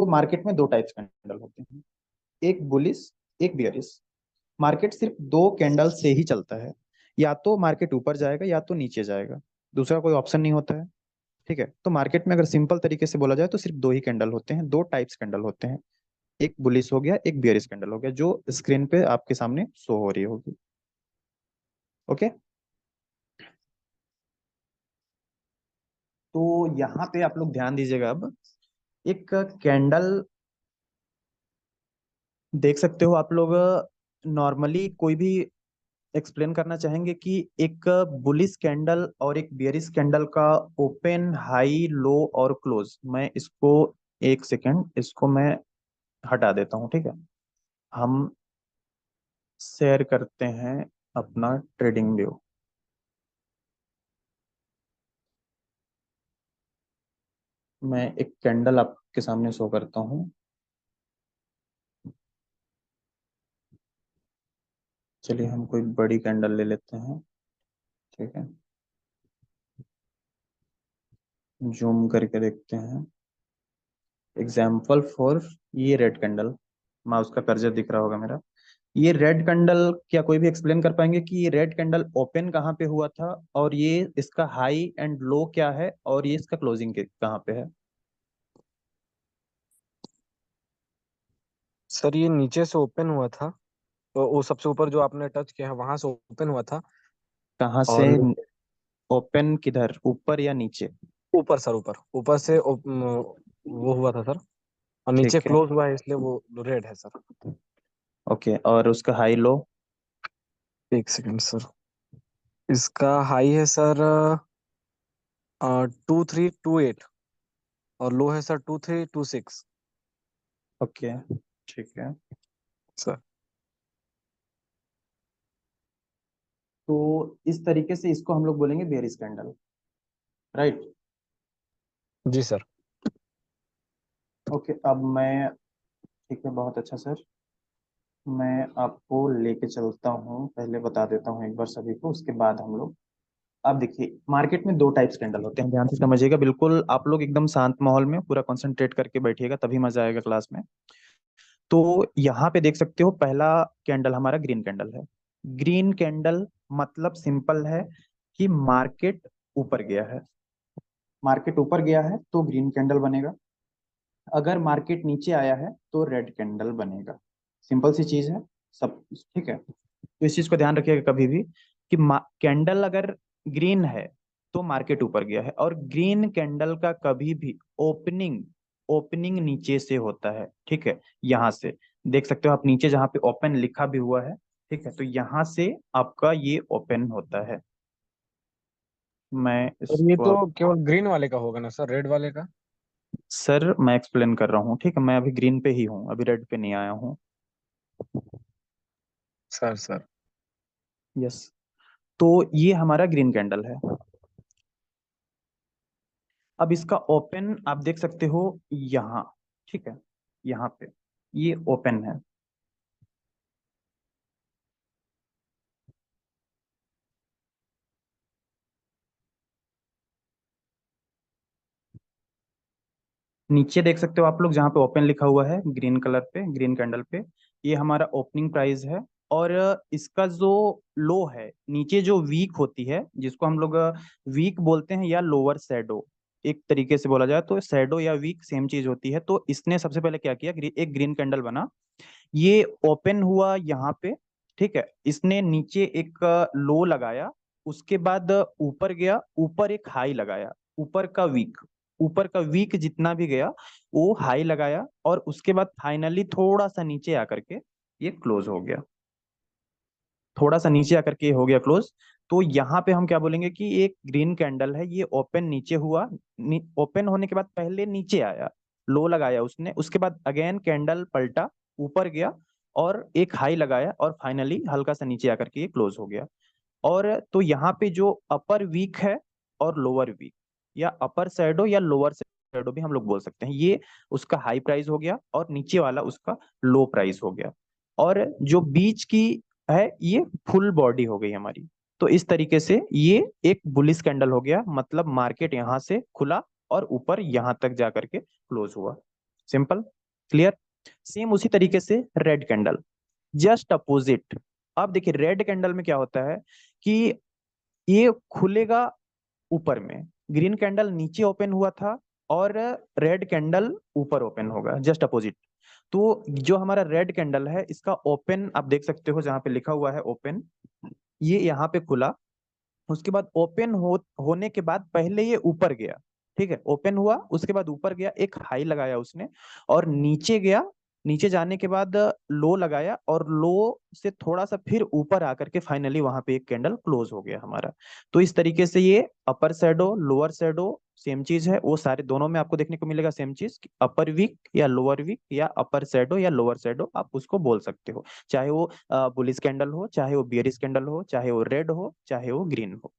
तो मार्केट में दो टाइप्स कैंडल होते हैं, एक बुलिश, एक बियरिश। मार्केट सिर्फ दो कैंडल से ही चलता है, या तो मार्केट ऊपर जाएगा या तो नीचे जाएगा, दूसरा कोई ऑप्शन नहीं होता है। ठीक है, तो मार्केट में अगर सिंपल तरीके से बोला जाए तो सिर्फ दो ही कैंडल होते हैं, दो टाइप्स कैंडल होते हैं। एक बुलिश हो गया, एक बियरिश कैंडल हो गया, जो स्क्रीन पे आपके सामने शो हो रही होगी। ओके, तो यहाँ पे आप लोग ध्यान दीजिएगा। अब एक कैंडल देख सकते हो आप लोग, नॉर्मली कोई भी एक्सप्लेन करना चाहेंगे कि एक बुलिश कैंडल और एक बियरिश कैंडल का ओपन, हाई, लो और क्लोज। मैं इसको, एक सेकेंड, इसको मैं हटा देता हूँ। ठीक है, हम शेयर करते हैं अपना ट्रेडिंग व्यू। मैं एक कैंडल आपके सामने शो करता हूँ। चलिए हम कोई बड़ी कैंडल ले लेते हैं। ठीक है, जूम करके देखते हैं। एग्जाम्पल फॉर, ये रेड कैंडल, माउस का कर्सर दिख रहा होगा मेरा। ये रेड कैंडल, क्या कोई भी एक्सप्लेन कर पाएंगे कि ये रेड कैंडल ओपन कहाँ पे हुआ था, और ये इसका हाई एंड लो क्या है, और ये इसका क्लोजिंग कहाँ पे है? सर ये नीचे से ओपन हुआ था, तो वो सबसे ऊपर जो आपने टच किया है वहां से ओपन हुआ था। कहाँ से? और ओपन किधर, ऊपर या नीचे? ऊपर सर, ऊपर ऊपर से वो हुआ था सर, और नीचे ठीक है, क्लोज हुआ है इसलिए वो रेड है सर। ओके, और उसका हाई लो? एक सेकंड सर, इसका हाई है सर 2328, और लो है सर 2326 ओके, ठीक है। सर। तो इस तरीके से इसको हम लोग बोलेंगे बेयरिश कैंडल, राइट? जी सर। ओके, अब मैं, ठीक है, बहुत अच्छा सर। मैं आपको लेके चलता हूँ, पहले बता देता हूँ एक बार सभी को, उसके बाद हम लोग। अब देखिए, मार्केट में दो टाइप्स कैंडल होते हैं, ध्यान से समझिएगा। बिल्कुल आप लोग एकदम शांत माहौल में पूरा कंसंट्रेट करके बैठिएगा, तभी मजा आएगा क्लास में। तो यहाँ पे देख सकते हो, पहला कैंडल हमारा ग्रीन कैंडल है। ग्रीन कैंडल मतलब सिंपल है कि मार्केट ऊपर गया है। मार्केट ऊपर गया है तो ग्रीन कैंडल बनेगा, अगर मार्केट नीचे आया है तो रेड कैंडल बनेगा। सिंपल सी चीज है सब। ठीक है, तो इस चीज को ध्यान रखिएगा कभी भी कि कैंडल अगर ग्रीन है तो मार्केट ऊपर गया है, और ग्रीन कैंडल का कभी भी ओपनिंग, ओपनिंग नीचे से होता है। ठीक है, यहाँ से देख सकते हो आप, नीचे जहाँ पे ओपन लिखा भी हुआ है। ठीक है, तो यहाँ से आपका ये ओपन होता है। मैं और ये इसको तो अब, केवल ग्रीन वाले का होगा ना सर, रेड वाले का? सर मैं एक्सप्लेन कर रहा हूँ। ठीक है, मैं अभी ग्रीन पे ही हूँ, अभी रेड पे नहीं आया हूँ। Sir sir. यस, तो ये हमारा ग्रीन कैंडल है। अब इसका ओपन आप देख सकते हो यहाँ। ठीक है, यहाँ पे ये ओपन है। नीचे देख सकते हो आप लोग, जहाँ पे ओपन लिखा हुआ है ग्रीन कलर पे, ग्रीन कैंडल पे, ये हमारा ओपनिंग प्राइस है। और इसका जो लो है, नीचे जो वीक होती है, जिसको हम लोग वीक बोलते हैं या लोअर शैडो, एक तरीके से बोला जाए तो शैडो या वीक सेम चीज होती है। तो इसने सबसे पहले क्या किया, एक ग्रीन कैंडल बना, ये ओपन हुआ यहाँ पे। ठीक है, इसने नीचे एक लो लगाया, उसके बाद ऊपर गया, ऊपर एक हाई लगाया, ऊपर का वीक, ऊपर का वीक जितना भी गया वो हाई लगाया, और उसके बाद फाइनली थोड़ा सा नीचे आकर के ये क्लोज हो गया। थोड़ा सा नीचे आकर के हो गया क्लोज। तो यहाँ पे हम क्या बोलेंगे कि एक ग्रीन कैंडल है, ये ओपन नीचे हुआ, ओपन होने के बाद पहले नीचे आया, लो लगाया उसने, उसके बाद अगेन कैंडल पलटा, ऊपर गया, और एक हाई लगाया, और फाइनली हल्का सा नीचे आकर के ये क्लोज हो गया। और तो यहाँ पे जो अपर वीक है और लोअर वीक, या अपर शैडो या लोअर शैडो भी हम लोग बोल सकते हैं, ये उसका हाई प्राइस हो गया, और नीचे वाला उसका लो प्राइस हो गया। और जो बीच की है, ये फुल बॉडी हो गई हमारी। तो इस तरीके से ये एक बुलिश कैंडल हो गया, मतलब मार्केट यहाँ से खुला और ऊपर यहाँ तक जा करके क्लोज हुआ। Simple, clear. सेम उसी तरीके से रेड कैंडल, जस्ट अपोजिट। अब देखिए रेड कैंडल में क्या होता है कि ये खुलेगा ऊपर में, ग्रीन कैंडल नीचे ओपन हुआ था और रेड कैंडल ऊपर ओपन होगा, जस्ट अपोजिट। तो जो हमारा रेड कैंडल है इसका ओपन आप देख सकते हो जहां पे लिखा हुआ है ओपन, ये यहाँ पे खुला, उसके बाद ओपन होने के बाद पहले ये ऊपर गया, ठीक है, ओपन हुआ उसके बाद ऊपर गया, एक हाई लगाया उसने और नीचे गया, नीचे जाने के बाद लो लगाया और लो से थोड़ा सा फिर ऊपर आकर के फाइनली वहां पे एक कैंडल क्लोज हो गया हमारा। तो इस तरीके से ये अपर शैडो लोअर शैडो सेम चीज है, वो सारे दोनों में आपको देखने को मिलेगा सेम चीज, अपर वीक या लोअर वीक या अपर शैडो या लोअर शैडो आप उसको बोल सकते हो, चाहे वो बुलिश कैंडल हो, चाहे वो बियरिश कैंडल हो, चाहे वो रेड हो, चाहे वो ग्रीन हो।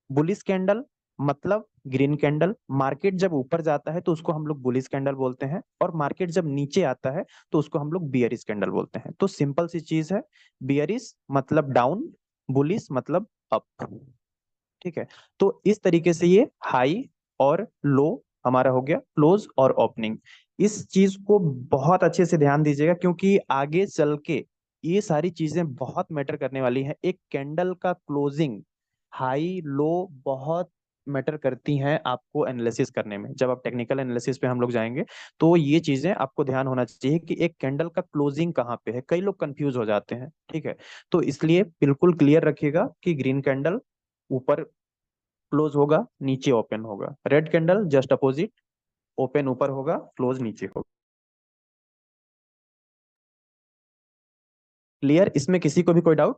बुलिश कैंडल मतलब ग्रीन कैंडल, मार्केट जब ऊपर जाता है तो उसको हम लोग बुलिश कैंडल बोलते हैं, और मार्केट जब नीचे आता है तो उसको हम लोग बियरिश कैंडल बोलते हैं। तो सिंपल सी चीज है, बियरिश मतलब डाउन, बुलिश मतलब अप, ठीक है। तो इस तरीके से ये हाई और लो हमारा हो गया, क्लोज और ओपनिंग। इस चीज को बहुत अच्छे से ध्यान दीजिएगा क्योंकि आगे चल के ये सारी चीजें बहुत मैटर करने वाली हैं। एक कैंडल का क्लोजिंग हाई लो बहुत मैटर करती हैं आपको एनालिसिस करने में। जब आप टेक्निकल एनालिसिस पे हम लोग जाएंगे तो ये चीजें आपको ध्यान होना चाहिए कि एक कैंडल का क्लोजिंग कहाँ पे है, कई लोग कंफ्यूज हो जाते हैं, ठीक है। तो इसलिए बिल्कुल क्लियर रखिएगा कि ग्रीन कैंडल ऊपर क्लोज होगा, नीचे ओपन होगा, red candle just opposite, open ऊपर होगा, क्लोज नीचे होगा। क्लियर, इसमें किसी को भी कोई डाउट?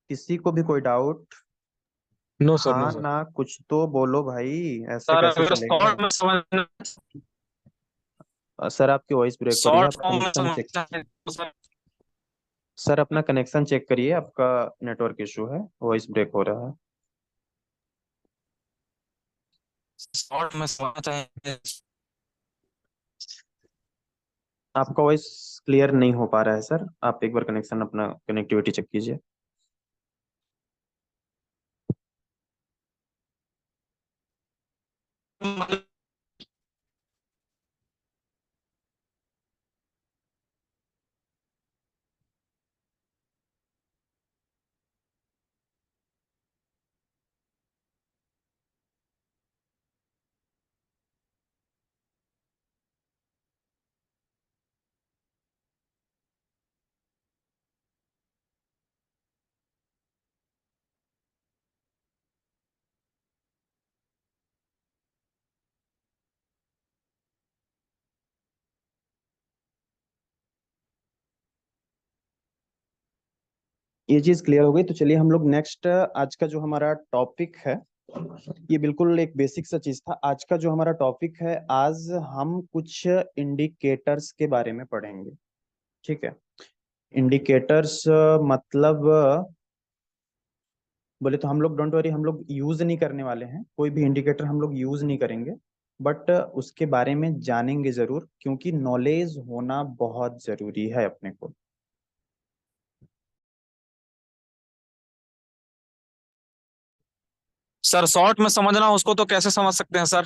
किसी को भी कोई डाउट? नो सर, नो हाँ सर। ना, कुछ तो बोलो भाई, ऐसे सर कैसे अगर चलेगा? शॉर्ट में समझना, सर आपकी वॉइस ब्रेक हो रही है, शॉर्ट आप फॉर्म में कनेक्शन चेक। समझना है तो सर सर अपना कनेक्शन चेक करिए, आपका नेटवर्क इशू है, वॉइस ब्रेक हो रहा है। शॉर्ट में समझना चाहिए। आपका वॉइस क्लियर नहीं हो पा रहा है सर, आप एक बार कनेक्शन अपना कनेक्टिविटी चेक कीजिए। ये चीज क्लियर हो गई तो चलिए हम लोग नेक्स्ट, आज का जो हमारा टॉपिक है, ये बिल्कुल एक बेसिक सा चीज था। आज का जो हमारा टॉपिक है, आज हम कुछ इंडिकेटर्स के बारे में पढ़ेंगे, ठीक है। इंडिकेटर्स मतलब बोले तो हम लोग डोंट वरी, हम लोग यूज नहीं करने वाले हैं, कोई भी इंडिकेटर हम लोग यूज नहीं करेंगे, बट उसके बारे में जानेंगे जरूर क्योंकि नॉलेज होना बहुत जरूरी है अपने को। सर शॉर्ट में समझना उसको तो कैसे समझ सकते हैं सर?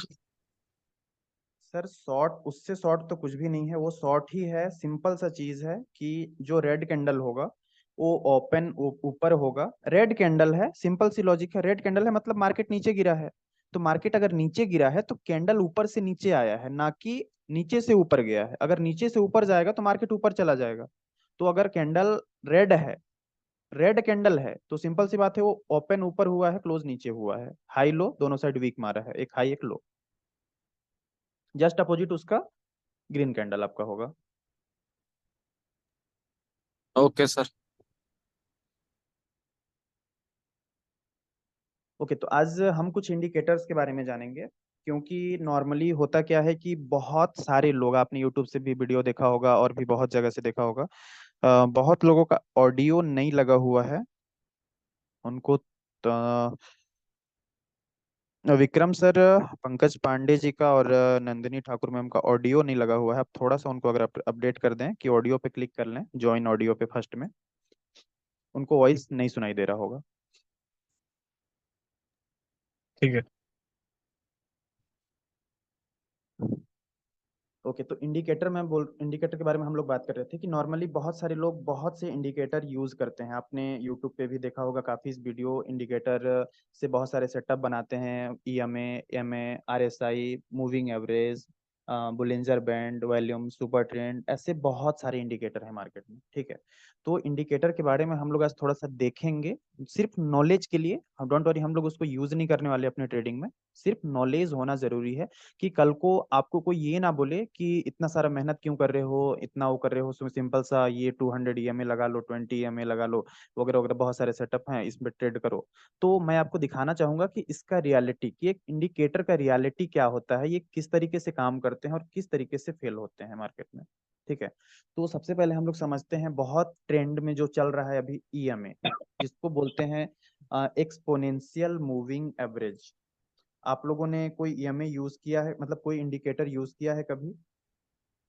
सर शॉर्ट, उससे शॉर्ट तो कुछ भी नहीं है, वो शॉर्ट ही है, सिंपल सा चीज है कि जो रेड कैंडल होगा वो ओपन ऊपर होगा, रेड कैंडल है, सिंपल सी लॉजिक है, रेड कैंडल है मतलब मार्केट नीचे गिरा है। तो मार्केट अगर नीचे गिरा है तो कैंडल ऊपर से नीचे आया है, ना कि नीचे से ऊपर गया है। अगर नीचे से ऊपर जाएगा तो मार्केट ऊपर चला जाएगा। तो अगर कैंडल रेड है, रेड कैंडल है, तो सिंपल सी बात है वो ओपन ऊपर हुआ है, क्लोज नीचे हुआ है, हाई लो दोनों साइड वीक मारा है, एक हाई एक लो, जस्ट अपोजिट उसका ग्रीन कैंडल आपका होगा। Okay sir. ओके, तो आज हम कुछ इंडिकेटर्स के बारे में जानेंगे क्योंकि नॉर्मली होता क्या है कि बहुत सारे लोग, आपने यूट्यूब से भी वीडियो देखा होगा और भी बहुत जगह से देखा होगा, बहुत लोगों का ऑडियो नहीं लगा हुआ है, उनको विक्रम सर, पंकज पांडे जी का और नंदिनी ठाकुर मैम का ऑडियो नहीं लगा हुआ है। आप थोड़ा सा उनको अगर अपडेट कर दें कि ऑडियो पे क्लिक कर लें, ज्वाइन ऑडियो पे फर्स्ट में, उनको वॉइस नहीं सुनाई दे रहा होगा। ठीक है। ओके, तो इंडिकेटर के बारे में हम लोग बात कर रहे थे कि नॉर्मली बहुत सारे लोग बहुत से इंडिकेटर यूज करते हैं। आपने यूट्यूब पे भी देखा होगा, काफी वीडियो इंडिकेटर से बहुत सारे सेटअप बनाते हैं। EMA, MA, RSI, moving average, Bollinger band, volume, super trend, ऐसे बहुत सारे इंडिकेटर हैं मार्केट में। ठीक है, तो इंडिकेटर के बारे में हम लोग आज थोड़ा सा देखेंगे, सिर्फ नॉलेज के लिए। हम डोंट वरी, हम लोग उसको यूज नहीं करने वाले अपने ट्रेडिंग में। सिर्फ नॉलेज होना जरूरी है कि कल को आपको कोई ये ना बोले कि इतना सारा मेहनत क्यों कर रहे हो, इतना वो कर रहे हो, उसमें सिंपल सा ये 200 ईएमए लगा लो, 20 ईएमए लगा लो, वगैरह वगैरह, बहुत सारे सेटअप हैं, इसमें ट्रेड करो। तो मैं आपको दिखाना चाहूंगा कि इसका रियलिटी, कि एक इंडिकेटर का रियलिटी क्या होता है, ये किस तरीके से काम करते हैं और किस तरीके से फेल होते हैं मार्केट में। ठीक है, तो सबसे पहले हम लोग समझते हैं बहुत ट्रेंड में जो चल रहा है अभी, ईएमए, जिसको बोलते हैं एक्सपोनेंशियल मूविंग एवरेज। आप लोगों ने कोई ईएमए यूज किया है, मतलब कोई इंडिकेटर यूज किया है कभी,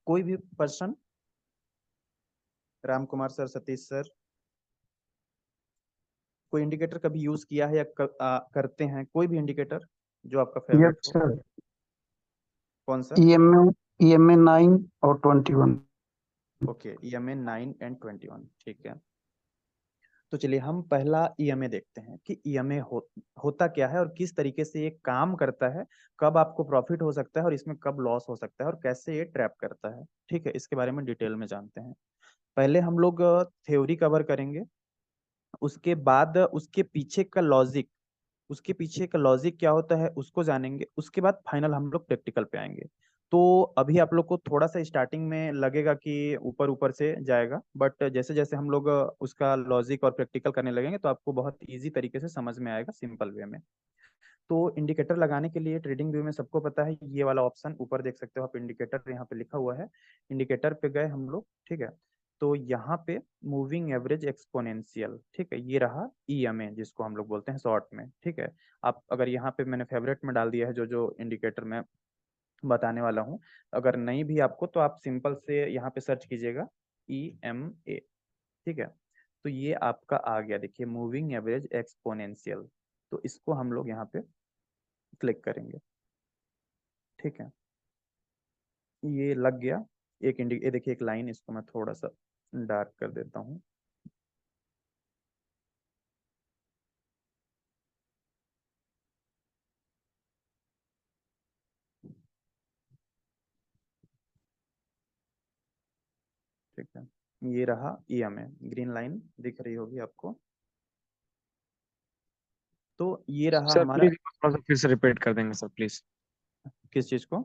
कोई भी person? Ram Kumar sir, Satish sir, कोई इंडिकेटर कभी यूज किया है या करते हैं कोई भी इंडिकेटर जो आपका यस फेवरेट हो? सर। कौन सा? ईएमए, ईएमए 9 और 21। ओके, ईएमए 9 और 21, ठीक है। तो चलिए हम पहला ईएमए देखते हैं कि ईएमए होता क्या है और किस तरीके से ये काम करता है, कब आपको प्रॉफिट हो सकता है और इसमें कब लॉस हो सकता है, और कैसे ये ट्रैप करता है। ठीक है, इसके बारे में डिटेल में जानते हैं। पहले हम लोग थ्योरी कवर करेंगे, उसके बाद उसके पीछे का लॉजिक क्या होता है उसको जानेंगे, उसके बाद फाइनल हम लोग प्रैक्टिकल पे आएंगे। तो अभी आप लोग को थोड़ा सा स्टार्टिंग में लगेगा कि ऊपर ऊपर से जाएगा, बट जैसे जैसे हम लोग उसका लॉजिक और प्रैक्टिकल करने लगेंगे तो आपको बहुत इजी तरीके से समझ में आएगा, सिंपल वे में। तो इंडिकेटर लगाने के लिए ट्रेडिंग व्यू में सबको पता है, ये वाला ऑप्शन ऊपर देख सकते हो आप, इंडिकेटर यहाँ पे लिखा हुआ है। इंडिकेटर पे गए हम लोग, ठीक है। तो यहाँ पे मूविंग एवरेज एक्सपोनेंशियल, ठीक है, ये रहा ईएमए जिसको हम लोग बोलते हैं शॉर्ट में। ठीक है, आप अगर यहाँ पे मैंने फेवरेट में डाल दिया है जो जो इंडिकेटर मैं बताने वाला हूँ। अगर नहीं भी आपको तो आप सिंपल से यहाँ पे सर्च कीजिएगा ईएमए। ठीक है, तो ये आपका आ गया, देखिए, मूविंग एवरेज एक्सपोनेंशियल। तो इसको हम लोग यहाँ पे क्लिक करेंगे। ठीक है, ये लग गया। ये देखिए एक लाइन, इसको मैं थोड़ा सा डार्क कर देता हूँ। ठीक है, ये रहा ईएमए, ग्रीन लाइन दिख रही होगी आपको। तो ये रहा सर हमारा। प्लीज थोड़ा सा फिर से रिपीट कर देंगे सर प्लीज। किस चीज को?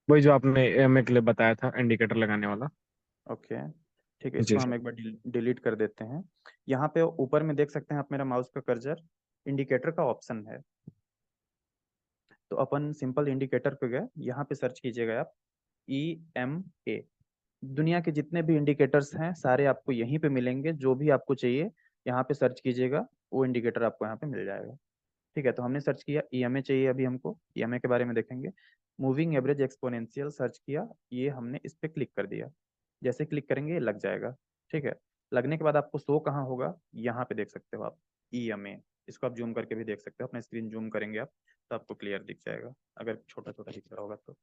वही जो आपने एमए के लिए बताया था इंडिकेटर लगाने वाला। ओके, ठीक है, इसको जी हम सर। एक बार डिलीट कर देते हैं। यहाँ पे ऊपर में देख सकते हैं आप, मेरा माउस का कर्सर इंडिकेटर का ऑप्शन है। तो अपन सिंपल इंडिकेटर पे गए, यहाँ पे सर्च कीजिएगा आप ईएमए। दुनिया के जितने भी इंडिकेटर्स हैं सारे आपको यहीं पे मिलेंगे, जो भी आपको चाहिए यहाँ पे सर्च कीजिएगा, वो इंडिकेटर आपको यहाँ पे मिल जाएगा। ठीक है, तो हमने सर्च किया ईएमए चाहिए, अभी हमको ईएमए के बारे में देखेंगे। मूविंग एवरेज एक्सपोनेंशियल सर्च किया, ये हमने इस पे क्लिक कर दिया। जैसे क्लिक करेंगे ये लग जाएगा। ठीक है, लगने के बाद आपको शो कहाँ होगा, यहाँ पे देख सकते हो आप ईएमए। इसको आप जूम करके भी देख सकते हो, अपना स्क्रीन जूम करेंगे आप तो आपको क्लियर दिख जाएगा, अगर छोटा छोटा दिख रहा होगा तो।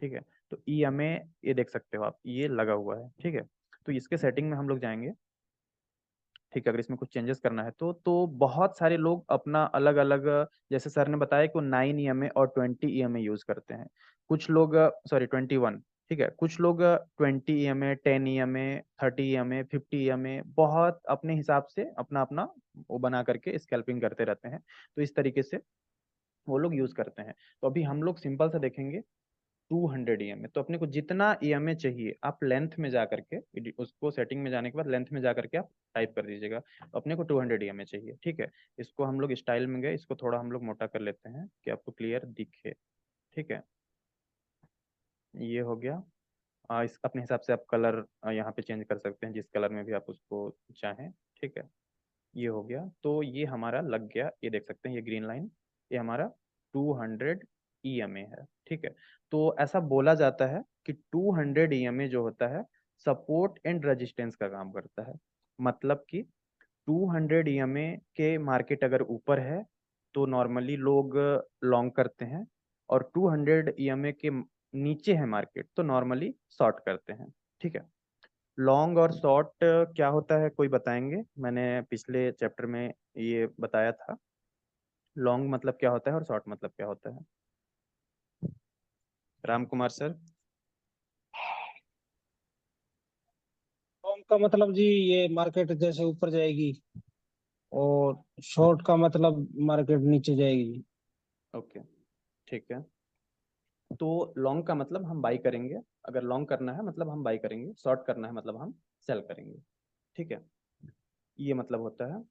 ठीक है, तो ईएमए ये देख सकते हो आप, ये लगा हुआ है। ठीक है, तो इसके सेटिंग में हम लोग जाएंगे। ठीक है, अगर इसमें कुछ चेंजेस करना है तो बहुत सारे लोग अपना अलग अलग, जैसे सर ने बताया कि वो 9 ईएमए और 20 ईएमए यूज करते हैं। कुछ लोग, सॉरी, 21। ठीक है, कुछ लोग 20 ईएमए, 10 ईएमए, 30 ईएमए, 50 ईएमए, बहुत अपने हिसाब से अपना अपना वो बना करके स्कैल्पिंग करते रहते हैं। तो इस तरीके से वो लोग यूज करते हैं। तो अभी हम लोग सिंपल सा देखेंगे 200 ईएमए। तो अपने को जितना ईएमए चाहिए आप लेंथ में जा करके, उसको सेटिंग में जाने के बाद लेंथ में जा करके आप टाइप कर दीजिएगा। तो अपने को 200 ईएमए चाहिए। ठीक है, इसको हम लोग स्टाइल में गए, इसको थोड़ा हम लोग मोटा कर लेते हैं कि आपको क्लियर दिखे। ठीक है, ये हो गया। इस अपने हिसाब से आप कलर यहाँ पे चेंज कर सकते हैं, जिस कलर में भी आप उसको चाहें। ठीक है, ये हो गया। तो ये हमारा लग गया, ये देख सकते हैं, ये ग्रीन लाइन, ये हमारा 200 EMA है, ठीक है। तो ऐसा बोला जाता है कि 200 EMA जो होता है सपोर्ट एंड रेजिस्टेंस का काम करता है। मतलब कि 200 EMA के मार्केट अगर ऊपर है तो नॉर्मली लोग लॉन्ग करते हैं, और 200 EMA के नीचे है मार्केट तो नॉर्मली शॉर्ट करते हैं, ठीक है। लॉन्ग और शॉर्ट क्या होता है, कोई बताएंगे? मैंने पिछले चैप्टर में ये बताया था। लॉन्ग मतलब क्या होता है और शॉर्ट मतलब क्या होता है? राम कुमार सर। लॉन्ग का मतलब जी ये मार्केट जैसे ऊपर जाएगी, और शॉर्ट का मतलब मार्केट नीचे जाएगी। ओके, ठीक है। तो लॉन्ग का मतलब हम बाई करेंगे, अगर लॉन्ग करना है मतलब हम बाई करेंगे, शॉर्ट करना है मतलब हम सेल करेंगे, ठीक है। ये मतलब होता है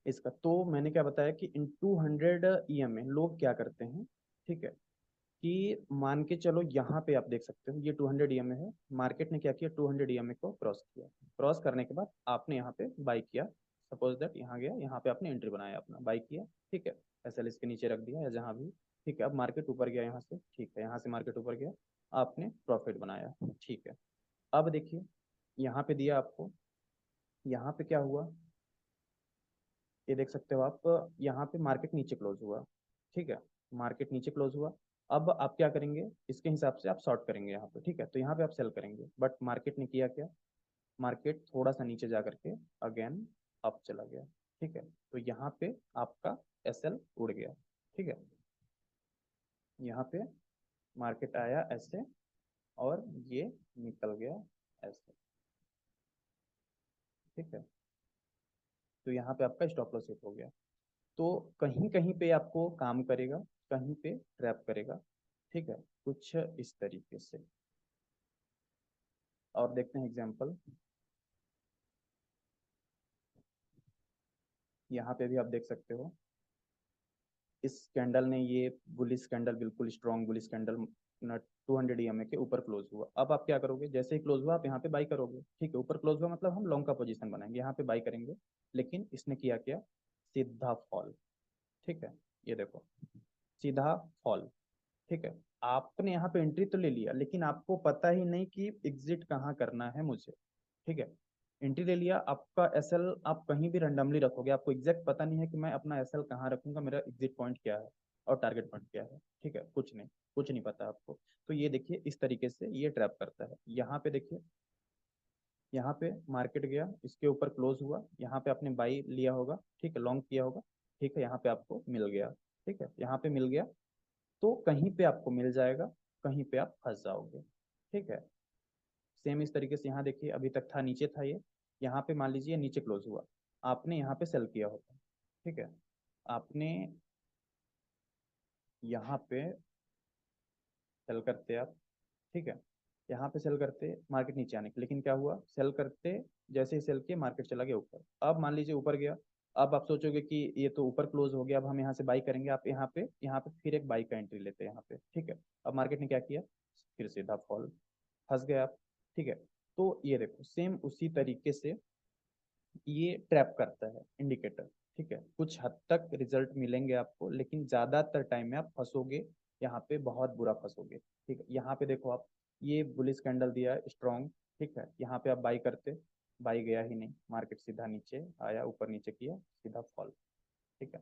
इसका। तो मैंने क्या बताया कि इन 200 EMA लोग क्या करते हैं, ठीक है, कि मान के चलो यहाँ पे आप देख सकते हो ये 200 EMA है, मार्केट ने क्या किया, 200 EMA को क्रॉस किया, क्रॉस करने के बाद आपने यहाँ पे बाई किया, सपोज दैट यहाँ गया, यहाँ पे आपने एंट्री बनाया, अपना बाई किया, ठीक है, SL इसके नीचे रख दिया या जहाँ भी, ठीक है। अब मार्केट ऊपर गया यहाँ से, ठीक है, यहाँ से मार्केट ऊपर गया, आपने प्रॉफिट बनाया, ठीक है। अब देखिए यहाँ पे दिया आपको, यहाँ पे क्या हुआ ये देख सकते हो आप, यहाँ पे मार्केट नीचे क्लोज हुआ, ठीक है, मार्केट नीचे क्लोज हुआ। अब आप क्या करेंगे, इसके हिसाब से आप शॉर्ट करेंगे यहाँ पे, ठीक है, तो यहाँ पे आप सेल करेंगे, बट मार्केट ने किया क्या, मार्केट थोड़ा सा नीचे जा करके अगेन अप चला गया, ठीक है, तो यहाँ पे आपका SL उड़ गया, ठीक है। यहाँ पे मार्केट आया ऐसे और ये निकल गया ऐसे, ठीक है, तो यहाँ पे आपका स्टॉप लॉस हिट हो गया। तो कहीं कहीं पे आपको काम करेगा, कहीं पे ट्रैप करेगा, ठीक है, कुछ इस तरीके से। और देखते हैं एग्जांपल, यहाँ पे भी आप देख सकते हो इस कैंडल ने, ये बुलिश कैंडल, बिल्कुल स्ट्रॉन्ग बुलिश कैंडल 200 EMA के ऊपर क्लोज हुआ। अब आप क्या करोगे, जैसे ही क्लोज हुआ आप यहाँ पे बाई करोगे, ठीक है, ऊपर क्लोज हुआ मतलब हम लॉन्ग का पोजीशन बनाएंगे, यहाँ पे बाई करेंगे। लेकिन इसने किया क्या, सीधा फॉल, ठीक है, ये देखो सीधा फॉल, ठीक है। आपने यहाँ पे एंट्री तो ले लिया लेकिन आपको पता ही नहीं कि एग्जिट कहाँ करना है मुझे, ठीक है। एंट्री ले लिया, आपका SL आप कहीं भी रैंडमली रखोगे, आपको एग्जैक्ट पता नहीं है कि मैं अपना SL कहाँ रखूंगा, मेरा एग्जिट पॉइंट क्या है और टारगेट पॉइंट क्या है, ठीक है, कुछ नहीं पता आपको। तो ये देखिए इस तरीके से ये ट्रैप करता है। यहाँ पे देखिए, यहाँ पे मार्केट गया, इसके ऊपर क्लोज हुआ, यहाँ पे आपने बाई लिया होगा, ठीक है, लॉन्ग किया होगा, ठीक है, यहाँ पे आपको मिल गया, ठीक है, यहाँ पे मिल गया, तो कहीं पे आपको मिल जाएगा, कहीं पे आप फंस जाओगे, ठीक है। सेम इस तरीके से यहाँ देखिए, अभी तक था नीचे था ये, यहाँ पे मान लीजिए नीचे क्लोज हुआ, आपने यहाँ पे सेल किया होगा, ठीक है, आपने यहाँ पे सेल करते आप, ठीक है, यहाँ पे सेल करते मार्केट नीचे आने के, लेकिन क्या हुआ, सेल करते जैसे ही सेल किया मार्केट चला गया ऊपर। अब मान लीजिए ऊपर गया, अब आप सोचोगे कि ये तो ऊपर क्लोज हो गया, अब हम यहाँ से बाई करेंगे, आप यहाँ पे फिर एक बाई का एंट्री लेते हैं यहाँ पे, ठीक है। अब मार्केट ने क्या किया, फिर सीधा फॉल, फंस गए आप, ठीक है। तो ये देखो सेम उसी तरीके से ये ट्रैप करता है इंडिकेटर, ठीक है। कुछ हद तक रिजल्ट मिलेंगे आपको, लेकिन ज्यादातर टाइम में आप फंसोगे, यहाँ पे बहुत बुरा फंसोगे, ठीक है। यहाँ पे देखो आप, ये बुलिश कैंडल दिया स्ट्रॉन्ग, ठीक है, यहाँ पे आप बाई करते, बाई गया ही नहीं, मार्केट सीधा नीचे आया, ऊपर नीचे किया, सीधा फॉल, ठीक है।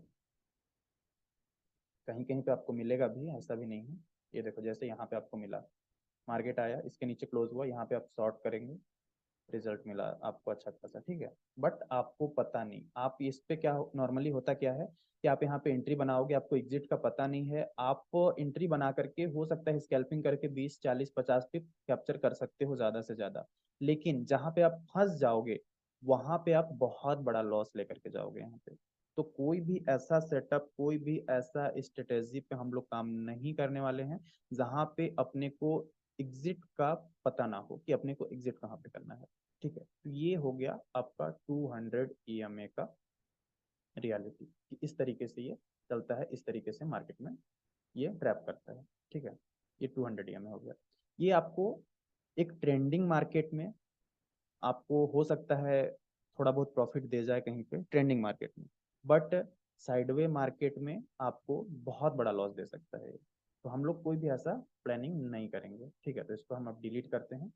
कहीं कहीं पे आपको मिलेगा भी, ऐसा भी नहीं है। ये देखो जैसे यहाँ पे आपको मिला, मार्केट आया, इसके नीचे क्लोज हुआ, यहाँ पे आप शॉर्ट करेंगे, रिजल्ट मिला आपको अच्छा खासा, ठीक है। बट आपको पता नहीं, आप इस पे क्या नॉर्मली होता क्या है कि आप यहाँ पे एंट्री बनाओगे, आपको एग्जिट का पता नहीं है, आप एंट्री बना करके हो सकता है स्कैल्पिंग करके 20 40 50 पे कैप्चर कर सकते हो ज्यादा से ज्यादा, लेकिन जहाँ पे आप फंस जाओगे वहां पे आप बहुत बड़ा लॉस लेकर के जाओगे यहाँ पे। तो कोई भी ऐसा सेटअप, कोई भी ऐसा स्ट्रेटेजी पे हम लोग काम नहीं करने वाले हैं जहाँ पे अपने को एग्जिट का पता ना हो कि अपने को एग्जिट कहाँ पे करना है, ठीक है। तो ये हो गया आपका 200 EMA का रियलिटी, कि इस तरीके से ये चलता है, इस तरीके से मार्केट में ये ट्रैप करता है, ठीक है। ये 200 EMA हो गया। ये आपको एक ट्रेंडिंग मार्केट में आपको हो सकता है थोड़ा बहुत प्रॉफिट दे जाए कहीं पे ट्रेंडिंग मार्केट में, बट साइडवे मार्केट में आपको बहुत बड़ा लॉस दे सकता है, तो हम लोग कोई भी ऐसा प्लानिंग नहीं करेंगे, ठीक है। तो इसको हम अब डिलीट करते हैं।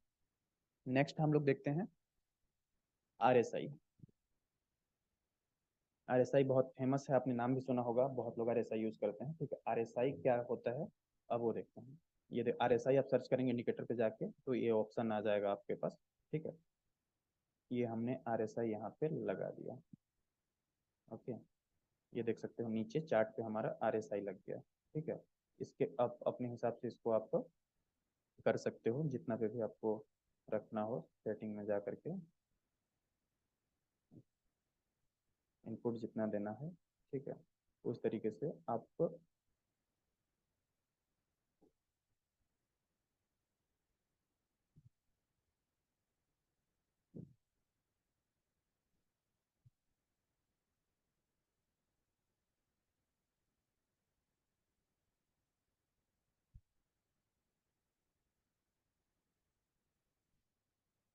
नेक्स्ट हम लोग देखते हैं RSI। RSI बहुत फेमस है, आपने नाम भी सुना होगा, बहुत लोग RSI यूज करते हैं, ठीक है। RSI क्या होता है अब वो देखते हैं। ये RSI आप सर्च करेंगे इंडिकेटर पे जाके तो ये ऑप्शन आ जाएगा आपके पास, ठीक है। ये हमने RSI यहाँ पे लगा दिया, ओके। ये देख सकते हो नीचे चार्ट पे हमारा RSI लग गया, ठीक है। इसके आप अपने हिसाब से इसको आप कर सकते हो, जितना पे भी आपको रखना हो सेटिंग में जा करके इनपुट जितना देना है, ठीक है, उस तरीके से आप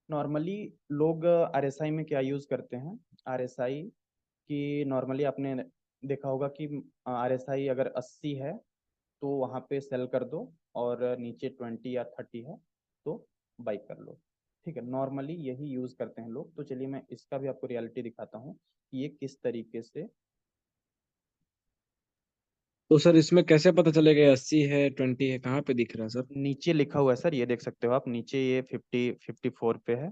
नॉर्मली लोग RSI में क्या यूज करते हैं। RSI की नॉर्मली आपने देखा होगा कि RSI अगर 80 है तो वहाँ पे सेल कर दो, और नीचे 20 या 30 है तो बाई कर लो, ठीक है। नॉर्मली यही यूज करते हैं लोग। तो चलिए मैं इसका भी आपको रियलिटी दिखाता हूँ कि ये किस तरीके से। तो सर इसमें कैसे पता चलेगा 80 है 20 है, कहाँ पे दिख रहा है सर? नीचे लिखा हुआ है सर, ये देख सकते हो आप, नीचे ये 54 पे है,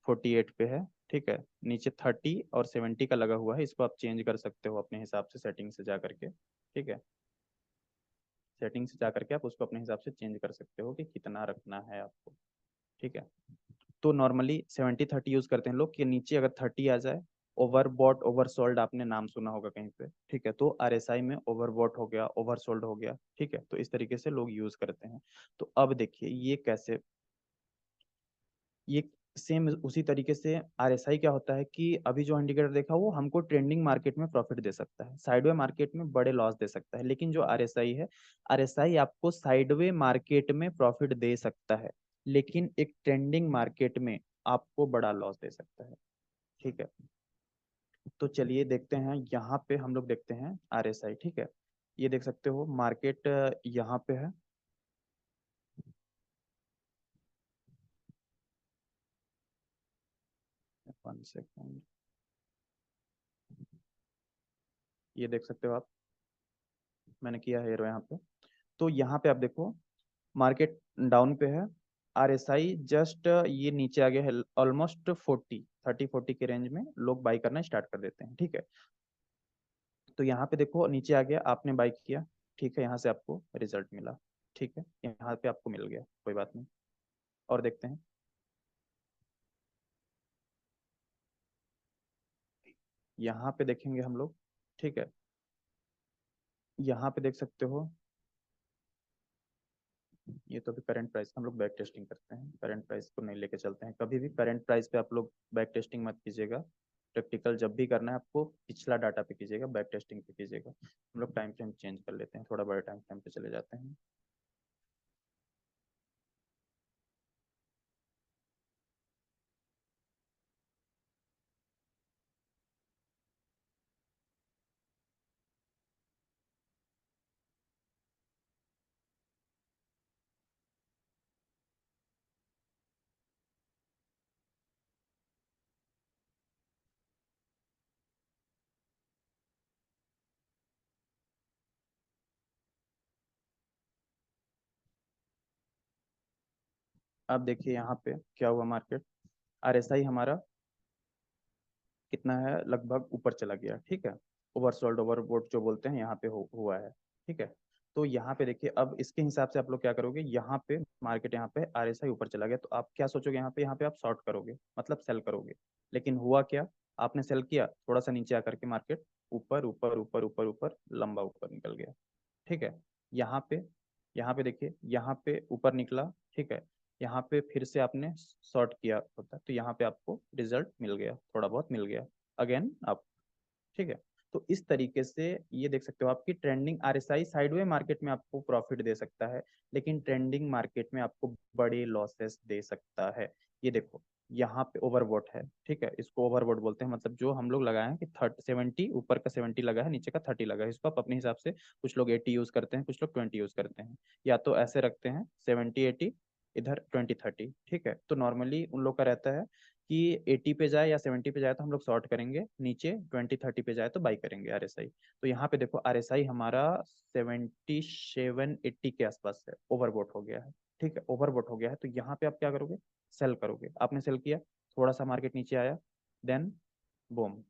48 पे है, ठीक है। नीचे 30 और 70 का लगा हुआ है, इसको आप चेंज कर सकते हो अपने हिसाब से सेटिंग से जा करके, ठीक है। सेटिंग से जा करके आप उसको अपने हिसाब से चेंज कर सकते हो कि कितना रखना है आपको, ठीक है। तो नॉर्मली 70-30 यूज करते हैं लोग कि नीचे अगर 30 आ जाए, ओवरबॉट ओवरसोल्ड आपने नाम सुना होगा कहीं पे, ठीक है। तो RSI में ओवरबॉट हो गया, ओवरसोल्ड हो गया, ठीक है। तो इस तरीके से लोग यूज करते हैं। तो अब देखिए ये कैसे, ये सेम उसी तरीके से RSI क्या होता है कि अभी जो इंडिकेटर देखा वो हमको ट्रेंडिंग मार्केट में प्रॉफिट दे सकता है, साइडवे मार्केट में बड़े लॉस दे सकता है। लेकिन जो RSI है, RSI आपको साइडवे मार्केट में प्रॉफिट दे सकता है, लेकिन एक ट्रेंडिंग मार्केट में आपको बड़ा लॉस दे सकता है, ठीक है। तो चलिए देखते हैं, यहाँ पे हम लोग देखते हैं RSI, ठीक है। ये देख सकते हो मार्केट यहाँ पे है, वन सेकेंड, ये देख सकते हो आप, मैंने किया है एरो यहाँ पे। तो यहाँ पे आप देखो मार्केट डाउन पे है, RSI जस्ट ये नीचे आ गया है, ऑलमोस्ट 30-40 के रेंज में लोग बाई करना स्टार्ट कर देते हैं, ठीक है। तो यहाँ पे देखो नीचे आ गया, आपने बाई किया, ठीक है, यहाँ से आपको रिजल्ट मिला, ठीक है, यहाँ पे आपको मिल गया, कोई बात नहीं। और देखते हैं, यहाँ पे देखेंगे हम लोग, ठीक है। यहाँ पे देख सकते हो, ये तो अभी करंट प्राइस हम लोग बैक टेस्टिंग करते हैं, करंट प्राइस को नहीं लेके चलते हैं कभी भी। करंट प्राइस पे आप लोग बैक टेस्टिंग मत कीजिएगा, प्रैक्टिकल जब भी करना है आपको पिछला डाटा पे कीजिएगा, बैक टेस्टिंग पे कीजिएगा। हम लोग टाइम फ्रेम चेंज कर लेते हैं, थोड़ा बड़े टाइम फ्रेम पे चले जाते हैं। अब देखिए यहाँ पे क्या हुआ, मार्केट RSI हमारा कितना है, लगभग ऊपर चला गया, ठीक है। ओवरसोल्ड ओवरबोट जो बोलते हैं यहाँ पे हुआ है, ठीक है। तो यहाँ पे देखिए अब इसके हिसाब से आप लोग क्या करोगे, यहाँ पे मार्केट यहाँ पे RSI ऊपर चला गया तो आप क्या सोचोगे, यहाँ पे आप शॉर्ट करोगे, मतलब सेल करोगे। लेकिन हुआ क्या, आपने सेल किया, थोड़ा सा नीचे आकर के मार्केट ऊपर ऊपर ऊपर ऊपर ऊपर लंबा ऊपर निकल गया, ठीक है। यहाँ पे यहाँ पे देखिए, यहाँ पे ऊपर निकला, ठीक है। यहाँ पे फिर से आपने शॉर्ट किया होता तो यहाँ पे आपको रिजल्ट मिल गया, थोड़ा बहुत मिल गया, अगेन आप, ठीक है। तो इस तरीके से ये देख सकते हो आपकी ट्रेंडिंग RSI साइडवे मार्केट में आपको प्रॉफिट दे सकता है, लेकिन ट्रेंडिंग मार्केट में आपको बड़े लॉसेस दे सकता है। ये देखो यहाँ पे ओवरबॉट है, ठीक है, इसको ओवरबॉट बोलते हैं। मतलब जो हम लोग लगाए हैं कि 70 ऊपर का 70 लगा है, नीचे का 30 लगा है, इसको आप अपने हिसाब से, कुछ लोग 80 यूज करते हैं, कुछ लोग 20 यूज करते हैं, या तो ऐसे रखते हैं 70-80, इधर 20-30, ठीक है। तो नॉर्मली उन लोग का रहता है कि 80 पे जाए या 70 पे जाए तो हम लोग शॉर्ट करेंगे, नीचे 20-30 पे जाए तो बाई करेंगे RSI। तो यहाँ पे देखो RSI हमारा 77-80 के आसपास है, ओवरबॉट हो गया है, ठीक है, ओवरबॉट हो गया है। तो यहाँ पे आप क्या करोगे, सेल करोगे। आपने सेल किया, थोड़ा सा मार्केट नीचे आया, देन बूम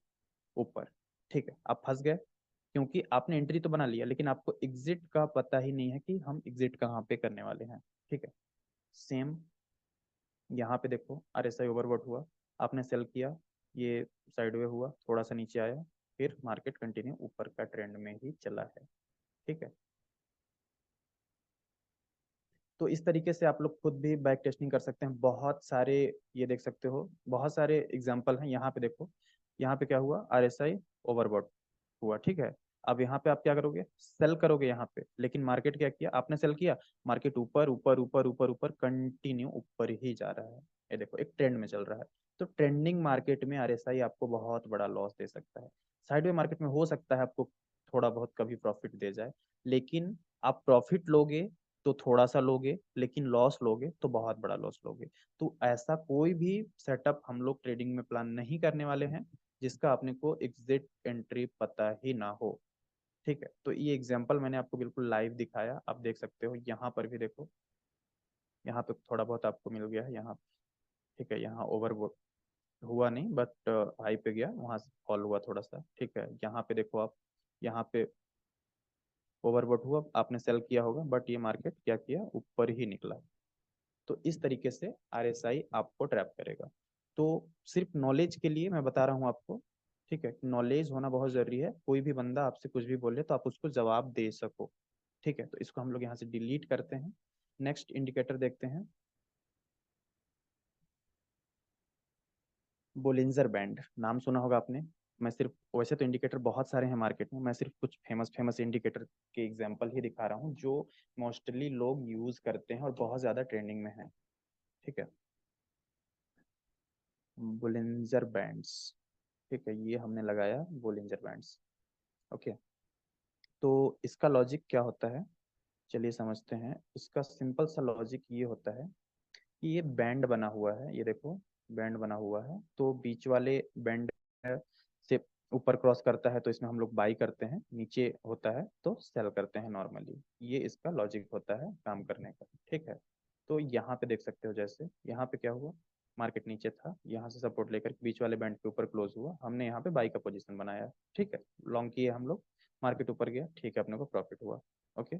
ऊपर, ठीक है, आप फंस गए, क्योंकि आपने एंट्री तो बना लिया लेकिन आपको एग्जिट का पता ही नहीं है कि हम एग्जिट कहाँ पे करने वाले हैं, ठीक है। सेम यहाँ पे देखो RSI ओवरबॉट हुआ, आपने सेल किया, ये साइडवे हुआ, थोड़ा सा नीचे आया, फिर मार्केट कंटिन्यू ऊपर का ट्रेंड में ही चला है, ठीक है। तो इस तरीके से आप लोग खुद भी बैक टेस्टिंग कर सकते हैं। बहुत सारे, ये देख सकते हो, बहुत सारे एग्जांपल हैं। यहाँ पे देखो, यहाँ पे क्या हुआ, RSI ओवरबॉट हुआ, ठीक है। अब यहाँ पे आप क्या करोगे, सेल करोगे यहाँ पे, लेकिन मार्केट क्या किया, आपने सेल किया, मार्केट ऊपर ऊपर ऊपर ऊपर ऊपर कंटिन्यू ऊपर ही जा रहा है, ये देखो एक ट्रेंड में चल रहा है। तो ट्रेंडिंग मार्केट में RSI आपको बहुत बड़ा लॉस दे सकता है। साइडवे मार्केट में हो सकता है आपको थोड़ा बहुत कभी प्रॉफिट दे जाए, लेकिन आप प्रॉफिट लोगे तो थोड़ा सा लोगे, लेकिन लॉस लोगे तो बहुत बड़ा लॉस लोगे। तो ऐसा कोई भी सेटअप हम लोग ट्रेडिंग में प्लान नहीं करने वाले हैं जिसका अपने को एग्जिट एंट्री पता ही ना हो, ठीक है। तो ये एग्जांपल मैंने आपको बिल्कुल लाइव दिखाया, आप देख सकते हो। यहाँ पर भी देखो, यहाँ पे थोड़ा बहुत आपको मिल गया है यहाँ, ठीक है। यहाँ ओवर हुआ नहीं, बट हाई पे गया, वहां से फॉल हुआ थोड़ा सा, ठीक है। यहाँ पे देखो आप, यहाँ पे ओवरबॉट हुआ, आपने सेल किया होगा, बट ये मार्केट क्या किया, ऊपर ही निकला। तो इस तरीके से RSI आपको ट्रैप करेगा। तो सिर्फ नॉलेज के लिए मैं बता रहा हूँ आपको, ठीक है। नॉलेज होना बहुत जरूरी है, कोई भी बंदा आपसे कुछ भी बोले तो आप उसको जवाब दे सको, ठीक है। तो इसको हम लोग यहाँ से डिलीट करते हैं। नेक्स्ट इंडिकेटर देखते हैं, बोलिंजर बैंड, नाम सुना होगा आपने। मैं सिर्फ, वैसे तो इंडिकेटर बहुत सारे हैं मार्केट में, मैं सिर्फ कुछ फेमस फेमस इंडिकेटर के एग्जांपल ही दिखा रहा हूँ जो मोस्टली लोग यूज करते हैं और बहुत ज्यादा ट्रेंडिंग में है, ठीक है। बोलिंजर बैंड्स, ठीक है, ये हमने लगाया बोलिंजर बैंड्स, ओके। तो इसका लॉजिक क्या होता है, चलिए समझते हैं। इसका सिंपल सा लॉजिक ये होता है कि ये बैंड बना हुआ है, ये देखो बैंड बना हुआ है, तो बीच वाले बैंड से ऊपर क्रॉस करता है तो इसमें हम लोग बाई करते हैं, नीचे होता है तो सेल करते हैं नॉर्मली। ये इसका लॉजिक होता है काम करने का, ठीक है। तो यहाँ पे देख सकते हो, जैसे यहाँ पे क्या हुआ, मार्केट नीचे था, यहाँ से सपोर्ट लेकर बीच वाले बैंड के ऊपर क्लोज हुआ, हमने यहाँ पे बाई का पोजीशन बनाया, ठीक है, लॉन्ग किए हम लोग, मार्केट ऊपर गया, ठीक है, अपने को प्रॉफिट हुआ, ओके।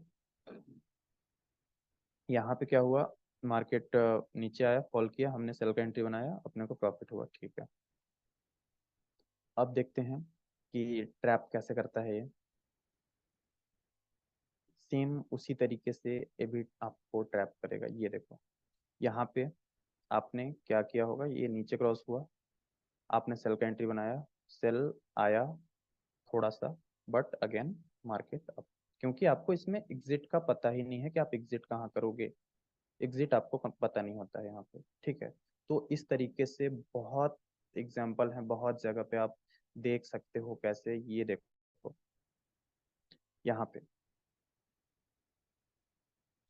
यहाँ पे क्या हुआ, मार्केट नीचे आया, फॉल किया, हमने सेल का एंट्री बनाया, अपने को प्रॉफिट हुआ, ठीक है। अब देखते हैं कि ट्रैप कैसे करता है ये। सेम उसी तरीके से ये भी आपको ट्रैप करेगा। ये देखो, यहाँ पे आपने क्या किया होगा, ये नीचे क्रॉस हुआ, आपने सेल का एंट्री बनाया, सेल आया थोड़ा सा, बट अगेन मार्केट अप, क्योंकि आपको इसमें एग्जिट का पता ही नहीं है कि आप एग्जिट कहाँ करोगे, एग्जिट आपको पता नहीं होता है यहाँ पे, ठीक है। तो इस तरीके से बहुत एग्जाम्पल हैं, बहुत जगह पे आप देख सकते हो कैसे। ये देखो, यहाँ पे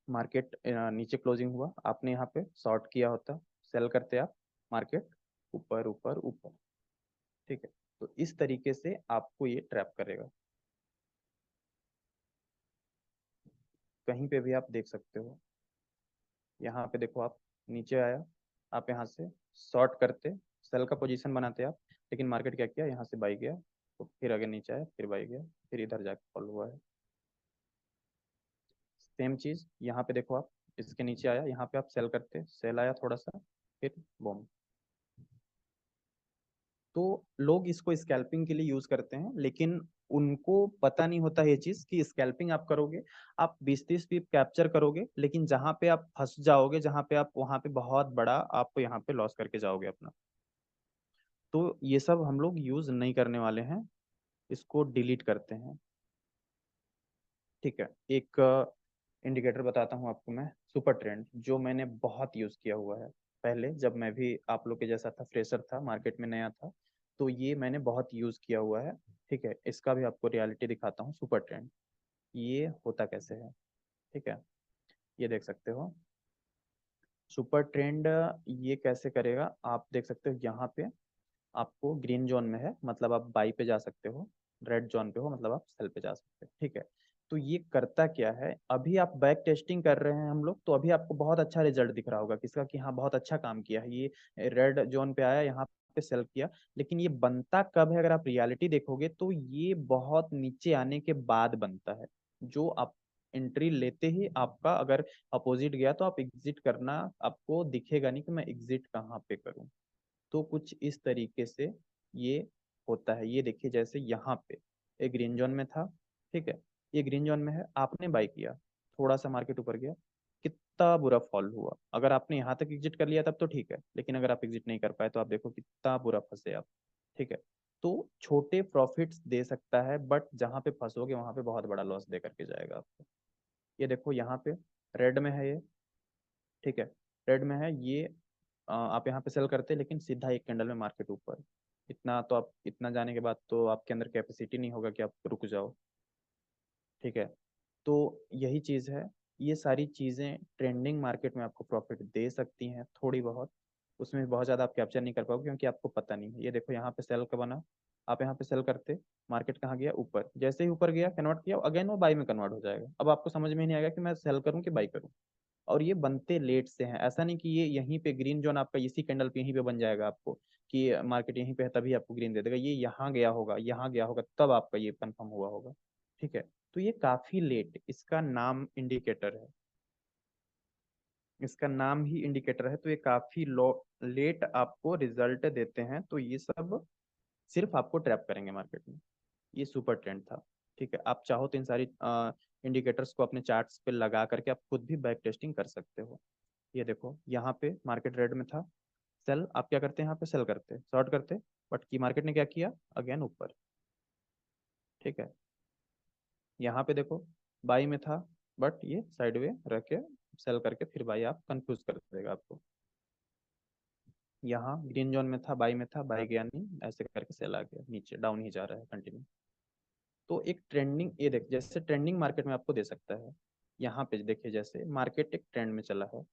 मार्केट नीचे क्लोजिंग हुआ, आपने यहाँ पे शॉर्ट किया होता, सेल करते आप, मार्केट ऊपर ऊपर ऊपर, ठीक है। तो इस तरीके से आपको ये ट्रैप करेगा। कहीं पे भी आप देख सकते हो, यहाँ पे देखो, आप नीचे आया, आप यहाँ से शॉर्ट करते, सेल का पोजीशन बनाते आप, लेकिन मार्केट क्या किया, यहाँ से बाई गया, तो फिर आगे नीचे आया, फिर बाई गया, फिर इधर जाके फॉल हुआ है। सेम चीज यहाँ पे देखो, आप इसके नीचे आया, यहाँ पे आप सेल करते, सेल आया थोड़ा सा, फिर बूम। तो लोग इसको स्कैल्पिंग के लिए यूज करते हैं, लेकिन उनको पता नहीं होता ये चीज कि स्कैल्पिंग आप करोगे, आप 20-30 पिप कैप्चर करोगे, लेकिन जहां पे आप फंस जाओगे, जहां पे आप, वहां पे बहुत बड़ा आपको यहाँ पे लॉस करके जाओगे अपना। तो ये सब हम लोग यूज नहीं करने वाले हैं, इसको डिलीट करते हैं, ठीक है। एक इंडिकेटर बताता हूँ आपको मैं, सुपर ट्रेंड, जो मैंने बहुत यूज किया हुआ है। पहले जब मैं भी आप लोग के जैसा था, फ्रेशर था, मार्केट में नया था, तो ये मैंने बहुत यूज किया हुआ है। ठीक है, इसका भी आपको रियलिटी दिखाता हूँ। सुपर ट्रेंड ये होता कैसे है, ठीक है, ये देख सकते हो। सुपर ट्रेंड ये कैसे करेगा, आप देख सकते हो यहाँ पे आपको ग्रीन जोन में है, मतलब आप बाई पे जा सकते हो। रेड जोन पे हो, मतलब आप सेल पे जा सकते हो। ठीक है, तो ये करता क्या है, अभी आप बैक टेस्टिंग कर रहे हैं हम लोग, तो अभी आपको बहुत अच्छा रिजल्ट दिख रहा होगा किसका, कि हाँ बहुत अच्छा काम किया है ये, रेड जोन पे आया, यहाँ पे सेल किया। लेकिन ये बनता कब है, अगर आप रियलिटी देखोगे तो ये बहुत नीचे आने के बाद बनता है। जो आप एंट्री लेते ही आपका अगर अपोजिट गया तो आप एग्जिट करना आपको दिखेगा नहीं कि मैं एग्जिट कहाँ पे करूँ। तो कुछ इस तरीके से ये होता है। ये देखिए जैसे यहाँ पे एक ग्रीन जोन में था, ठीक है, ये ग्रीन जोन में है, आपने बाई किया, थोड़ा सा मार्केट ऊपर गया, कितना बुरा फॉल हुआ। अगर आपने यहाँ तक एग्जिट कर लिया तब तो ठीक है, लेकिन अगर आप एग्जिट नहीं कर पाए तो आप देखो कितना बुरा फंसे आप। ठीक है, तो छोटे प्रॉफिट्स दे सकता है, बट जहाँ पे फंसोगे वहां पे बहुत बड़ा लॉस दे करके जाएगा आपको। ये देखो यहाँ पे रेड में है ये, ठीक है, रेड में है ये। आप यहाँ पे सेल करते हैं, लेकिन सीधा एक कैंडल में मार्केट ऊपर। इतना तो आप, इतना जाने के बाद तो आपके अंदर कैपेसिटी नहीं होगा कि आप रुक जाओ। ठीक है, तो यही चीज़ है। ये सारी चीज़ें ट्रेंडिंग मार्केट में आपको प्रॉफिट दे सकती हैं थोड़ी बहुत, उसमें बहुत ज़्यादा आप कैप्चर नहीं कर पाओगे क्योंकि आपको पता नहीं है। ये देखो यहाँ पे सेल का बना, आप यहाँ पे सेल करते, मार्केट कहाँ गया, ऊपर। जैसे ही ऊपर गया, कन्वर्ट किया, अगेन वो बाई में कन्वर्ट हो जाएगा। अब आपको समझ में नहीं आएगा कि मैं सेल करूँ कि बाई करूँ। और ये बनते लेट से हैं, ऐसा नहीं कि ये यहीं पे ग्रीन जोन आपका इसी कैंडल पे यहीं पे बन जाएगा आपको, कि मार्केट यहीं पे है तभी आपको ग्रीन दे देगा। ये यहाँ गया होगा, यहाँ गया होगा, तब आपका ये कंफर्म हुआ होगा। ठीक है, तो ये काफी लेट, इसका नाम इंडिकेटर है, इसका नाम ही इंडिकेटर है, तो ये काफी लो लेट आपको रिजल्ट देते हैं। तो ये सब सिर्फ आपको ट्रैप करेंगे मार्केट में। ये सुपर ट्रेंड था। ठीक है, आप चाहो तो इन सारी इंडिकेटर्स को अपने चार्ट्स पे लगा करके आप खुद भी बैक टेस्टिंग कर सकते हो। ये देखो यहाँ पे मार्केट रेड में था, सेल, आप क्या करते हैं, यहाँ पे सेल करते, शॉर्ट करते, बट की मार्केट ने क्या किया, अगेन ऊपर। ठीक है, यहाँ पे देखो बाई में था, बट ये साइडवे रख के सेल करके फिर बाई आप कंफ्यूज कर देगा आपको। यहाँ ग्रीन जोन में था, बाई में था, बाई गया नहीं, ऐसे करके सेल आ गया, नीचे डाउन ही जा रहा है कंटिन्यू। तो एक ट्रेंडिंग, ये देख जैसे ट्रेंडिंग मार्केट में आपको दे सकता है। यहाँ पे देखिए जैसे मार्केट एक ट्रेंड में चला है,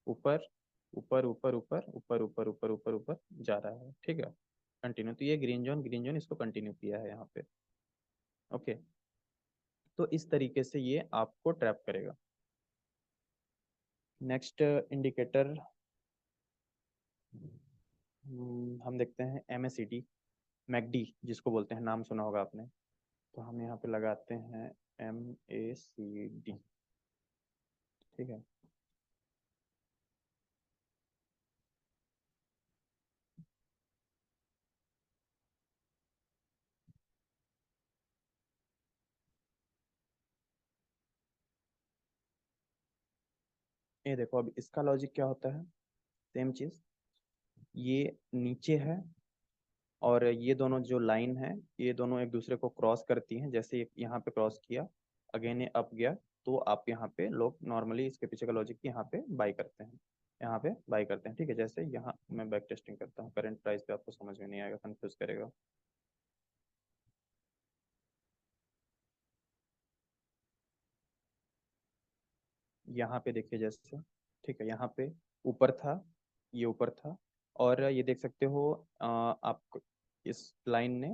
ऊपर ऊपर ऊपर ऊपर ऊपर ऊपर ऊपर ऊपर ऊपर जा रहा है। ठीक है, कंटिन्यू, तो ये ग्रीन जोन इसको कंटिन्यू किया है यहाँ पे। ओके, तो इस तरीके से ये आपको ट्रैप करेगा। नेक्स्ट इंडिकेटर हम देखते हैं MACD, मैकडी जिसको बोलते हैं, नाम सुना होगा आपने। तो हम यहाँ पे लगाते हैं MACD। ठीक है, ये देखो अब इसका लॉजिक क्या होता है, सेम चीज, ये नीचे है और ये दोनों जो लाइन है, ये दोनों एक दूसरे को क्रॉस करती हैं। जैसे यहाँ पे क्रॉस किया, अगेन ये अप गया, तो आप यहाँ पे लोग नॉर्मली इसके पीछे का लॉजिक यहाँ पे बाई करते हैं, यहाँ पे बाई करते हैं। ठीक है, जैसे यहाँ मैं बैक टेस्टिंग करता हूँ, करंट प्राइस पे आपको समझ में नहीं आएगा, कंफ्यूज करेगा। यहाँ पे देखिए जैसे, ठीक है, यहाँ पे ऊपर था, ये ऊपर था, और ये देख सकते हो आप इस लाइन ने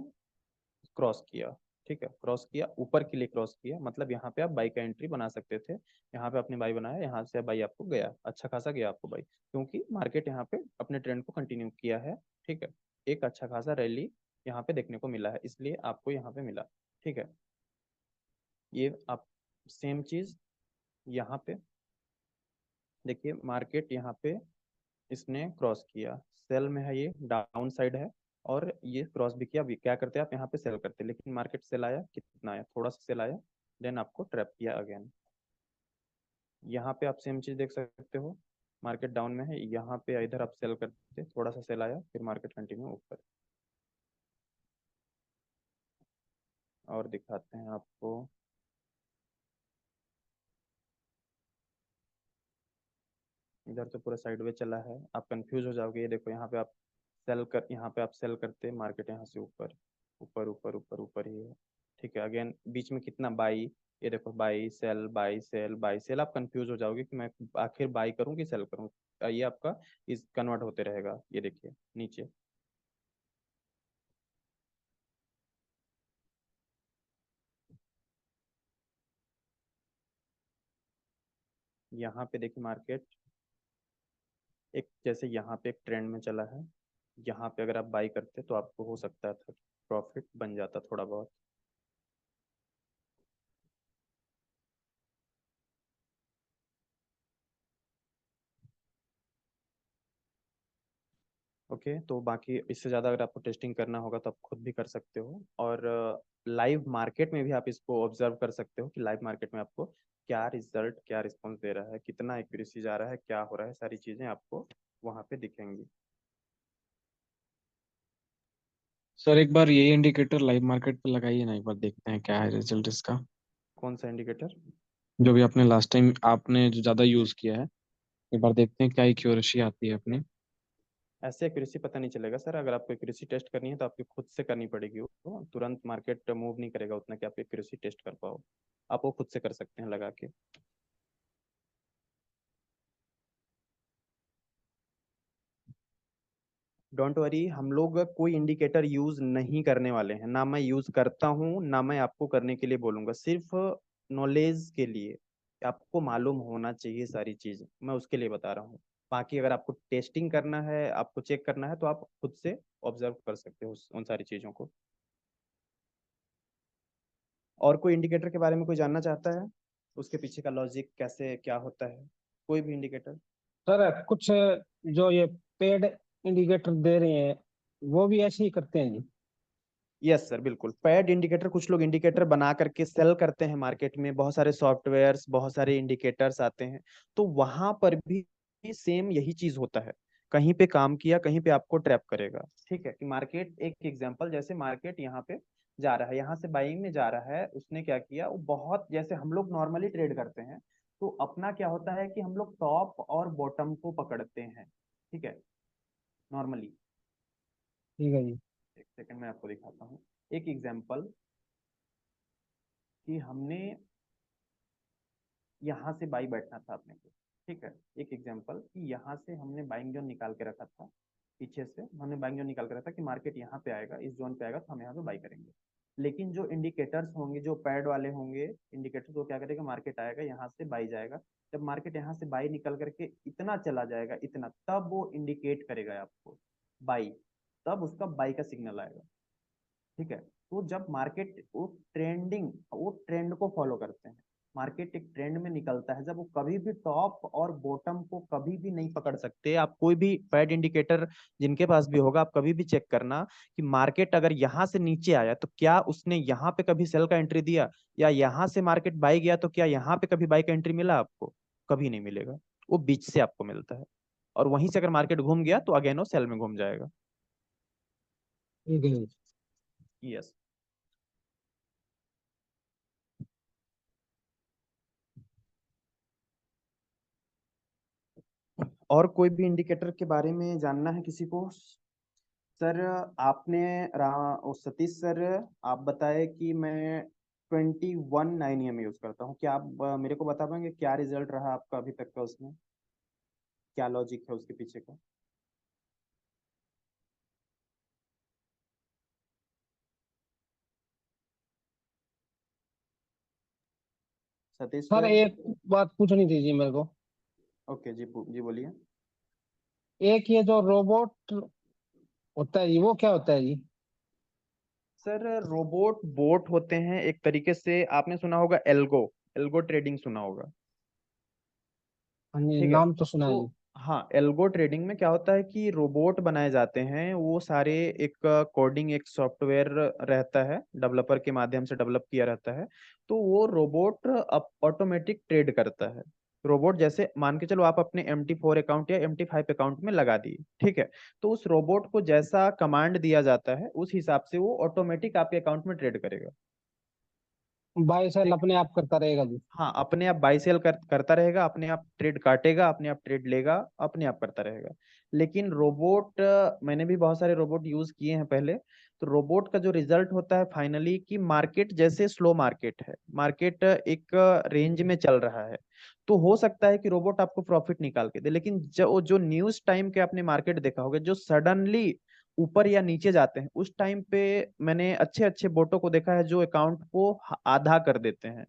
क्रॉस किया। ठीक है, क्रॉस किया, ऊपर के लिए क्रॉस किया, मतलब यहाँ पे आप बाई का एंट्री बना सकते थे। यहाँ पे आपने बाई बनाया, यहाँ से बाई आपको गया, अच्छा खासा गया आपको बाई, क्योंकि मार्केट यहाँ पे अपने ट्रेंड को कंटिन्यू किया है। ठीक है, एक अच्छा खासा रैली यहाँ पे देखने को मिला है, इसलिए आपको यहाँ पे मिला। ठीक है, ये आप सेम चीज यहाँ पे देखिए, मार्केट यहाँ पे इसने क्रॉस किया, सेल में है, ये डाउन साइड है, और ये क्रॉस भी किया। अभी क्या करते हैं आप, यहाँ पे सेल करते हैं, लेकिन मार्केट सेल आया, कितना आया, थोड़ा सा सेल आया, देन आपको ट्रैप किया अगेन। यहाँ पे आप सेम चीज देख सकते हो, मार्केट डाउन में है, यहाँ पे इधर आप सेल करते, थोड़ा सा सेल आया, फिर मार्केट कंटिन्यू ऊपर। और दिखाते हैं आपको, इधर तो पूरा साइडवे चला है, आप कंफ्यूज हो जाओगे। ये देखो यहाँ पे आप यहाँ पे आप सेल करते, मार्केट यहाँ से ऊपर ऊपर ऊपर ऊपर ऊपर ही है। ठीक है, अगेन बीच में कितना बाई, ये देखो buy sell buy sell buy sell, आप कंफ्यूज हो जाओगे कि मैं आखिर बाई करूँ कि सेल करूँ। ये आपका इस कन्वर्ट होते रहेगा। ये देखिए नीचे, यहाँ पे देखिए मार्केट एक जैसे यहाँ पे एक ट्रेंड में चला है, यहाँ पे अगर आप बाई करते तो आपको हो सकता था प्रॉफिट बन जाता थोड़ा बहुत। ओके, तो बाकी इससे ज़्यादा अगर आपको टेस्टिंग करना होगा तो आप खुद भी कर सकते हो, और लाइव मार्केट में भी आप इसको ऑब्जर्व कर सकते हो कि लाइव मार्केट में आपको क्या रिजल्ट, क्या रिस्पॉन्स दे रहा है, कितना एक्यूरेसी जा रहा है, क्या हो रहा है, सारी चीज़ें आपको वहाँ पे दिखेंगी। सर एक बार ये इंडिकेटर लाइव मार्केट पे लगाइए ना, एक बार देखते हैं क्या है रिजल्ट इसका। कौन सा इंडिकेटर? जो भी आपने लास्ट टाइम आपने जो ज़्यादा यूज़ किया है, एक बार देखते हैं क्या एक्यूरेसी आती है अपनी। ऐसे एक्यूरेसी पता नहीं चलेगा सर, अगर आपको एक्यूरेसी टेस्ट करनी है तो आपको खुद से करनी पड़ेगी, वो तुरंत मार्केट मूव नहीं करेगा उतना कि आप एक्यूरेसी टेस्ट कर पाओ। आप वो खुद से कर सकते हैं लगा के। डोंट वरी, हम लोग कोई इंडिकेटर यूज नहीं करने वाले हैं, ना मैं यूज करता हूँ ना मैं आपको करने के लिए बोलूंगा, सिर्फ नॉलेज के लिए। आपको मालूम होना चाहिए सारी चीज, मैं उसके लिए बता रहा हूँ। बाकी अगर आपको टेस्टिंग करना है, आपको चेक करना है, तो आप खुद से ऑब्जर्व कर सकते हो उन सारी चीजों को। और कोई इंडिकेटर के बारे में कोई जानना चाहता है, उसके पीछे का लॉजिक कैसे क्या होता है, कोई भी इंडिकेटर? सर कुछ जो ये पेड इंडिकेटर दे रहे हैं वो भी ऐसे ही करते हैं जी? यस सर, बिल्कुल। पैड इंडिकेटर, कुछ लोग इंडिकेटर बना करके सेल करते हैं मार्केट में, बहुत सारे सॉफ्टवेयर्स, बहुत सारे इंडिकेटर्स आते हैं, तो वहां पर भी सेम यही चीज होता है। कहीं पे काम किया, कहीं पे आपको ट्रैप करेगा। ठीक है, कि मार्केट, एक एग्जांपल, जैसे मार्केट यहाँ पे जा रहा है, यहाँ से बाइंग में जा रहा है, उसने क्या किया, वो बहुत, जैसे हम लोग नॉर्मली ट्रेड करते हैं तो अपना क्या होता है कि हम लोग टॉप और बॉटम को पकड़ते हैं। ठीक है, नॉर्मली। ठीक है जी। एक सेकंड में आपको दिखाता हूँ एक एग्जांपल, कि हमने यहाँ से बाई बैठना था अपने को। ठीक है, एक एग्जांपल कि यहाँ से हमने बाइंग जोन निकाल के रखा था, पीछे से हमने बाइंग जोन निकाल के रखा था कि मार्केट यहाँ पे आएगा, इस जोन पे आएगा तो हम यहाँ पे बाई करेंगे। लेकिन जो इंडिकेटर्स होंगे, जो पैड वाले होंगे इंडिकेटर्स, वो क्या करेगा, मार्केट आएगा यहाँ से बाई जाएगा, जब मार्केट यहाँ से बाई निकल करके इतना चला जाएगा, इतना, तब वो इंडिकेट करेगा आपको बाई, तब उसका बाई का सिग्नल आएगा। ठीक है, तो जब मार्केट वो ट्रेंड को फॉलो करते हैं, मार्केट एक ट्रेंड में निकलता है, जब वो कभी भी टॉप और बॉटम को कभी भी नहीं पकड़ सकते। आप कोई भी पैड इंडिकेटर जिनके पास भी होगा, आप कभी भी चेक करना कि मार्केट अगर यहाँ से नीचे आया तो क्या उसने यहाँ पे कभी सेल का एंट्री दिया, या यहाँ से मार्केट बाई गया तो क्या यहाँ पे कभी बाई का एंट्री मिला आपको? कभी नहीं मिलेगा, वो बीच से आपको मिलता है। और वहीं से अगर मार्केट घूम गया तो अगेन वो सेल में घूम जाएगा। ठीक है जी। यस। और कोई भी इंडिकेटर के बारे में जानना है किसी को? सर आपने सतीश सर, आप बताए कि मैं 21 9 यूज करता हूँ, क्या आप मेरे को बता पाएंगे क्या रिजल्ट रहा आपका अभी तक का, उसमें क्या लॉजिक है उसके पीछे का? Satish sir sir. एक बात पूछनी थी जी मेरे को। ओके जी, जी बोलिए। एक ये जो रोबोट होता है जी, वो क्या होता है जी? सर रोबोट बोट होते हैं एक तरीके से, आपने सुना होगा एल्गो, एल्गो ट्रेडिंग सुना होगा। हाँ जी, ठीक है, नाम तो सुना है तो जी। हाँ, एल्गो ट्रेडिंग में क्या होता है कि रोबोट बनाए जाते हैं, वो सारे एक कोडिंग, एक सॉफ्टवेयर रहता है, डेवलपर के माध्यम से डेवलप किया रहता है, तो वो रोबोट ऑटोमेटिक ट्रेड करता है। रोबोट जैसे मान के चलो आप अपने MT4 अकाउंट या MT5 अकाउंट में लगा दिए, ठीक है, तो उस रोबोट को जैसा कमांड दिया जाता है उस हिसाब से वो ऑटोमेटिक आपके अकाउंट में ट्रेड करेगा। बाय सेल अपने आप करता रहेगा जी। हाँ, अपने आप बाई सेल करता रहेगा, अपने आप ट्रेड काटेगा, अपने आप ट्रेड लेगा, अपने आप करता रहेगा। लेकिन रोबोट, मैंने भी बहुत सारे रोबोट यूज किए हैं पहले, तो रोबोट का जो रिजल्ट होता है फाइनली कि मार्केट जैसे स्लो मार्केट है, मार्केट एक रेंज में चल रहा है, तो हो सकता है कि रोबोट आपको प्रॉफिट निकाल के दे। लेकिन जो जो न्यूज टाइम के आपने मार्केट देखा होगा, जो सडनली ऊपर या नीचे जाते हैं, उस टाइम पे मैंने अच्छे अच्छे बोटों को देखा है जो अकाउंट को आधा कर देते हैं।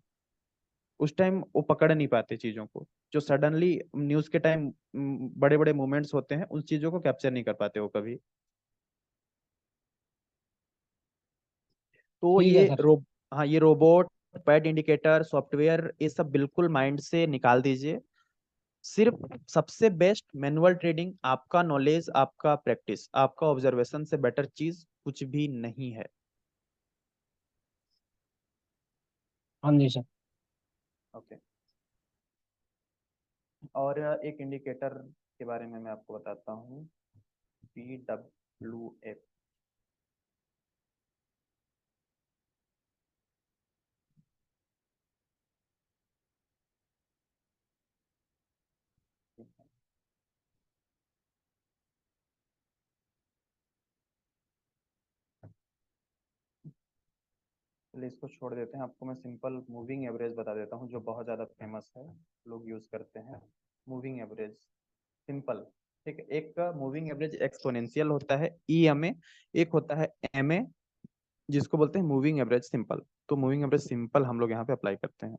उस टाइम वो पकड़ नहीं पाते चीजों को, जो सडनली न्यूज के टाइम बड़े बड़े मूवमेंट्स होते हैं, उस चीजों को कैप्चर नहीं कर पाते वो कभी। तो ठीक है सर। हाँ, ये रोबोट, पैड इंडिकेटर, सॉफ्टवेयर, ये सब बिल्कुल माइंड से निकाल दीजिए। सिर्फ सबसे बेस्ट मैनुअल ट्रेडिंग, आपका नॉलेज, आपका प्रैक्टिस, आपका ऑब्जर्वेशन से बेटर चीज कुछ भी नहीं है। हाँ जी सर। ओके। और एक इंडिकेटर के बारे में मैं आपको बताता हूँ, PWF। चलिए इसको छोड़ देते हैं, आपको मैं सिंपल मूविंग एवरेज बता देता हूँ, जो बहुत ज़्यादा फेमस है, लोग यूज़ करते हैं। मूविंग एवरेज सिंपल, ठीक है। एक मूविंग एवरेज एक्सपोनेंशियल होता है, EMA, एक होता है MA, जिसको बोलते हैं मूविंग एवरेज सिंपल। तो मूविंग एवरेज सिंपल हम लोग यहाँ पे अप्लाई करते हैं,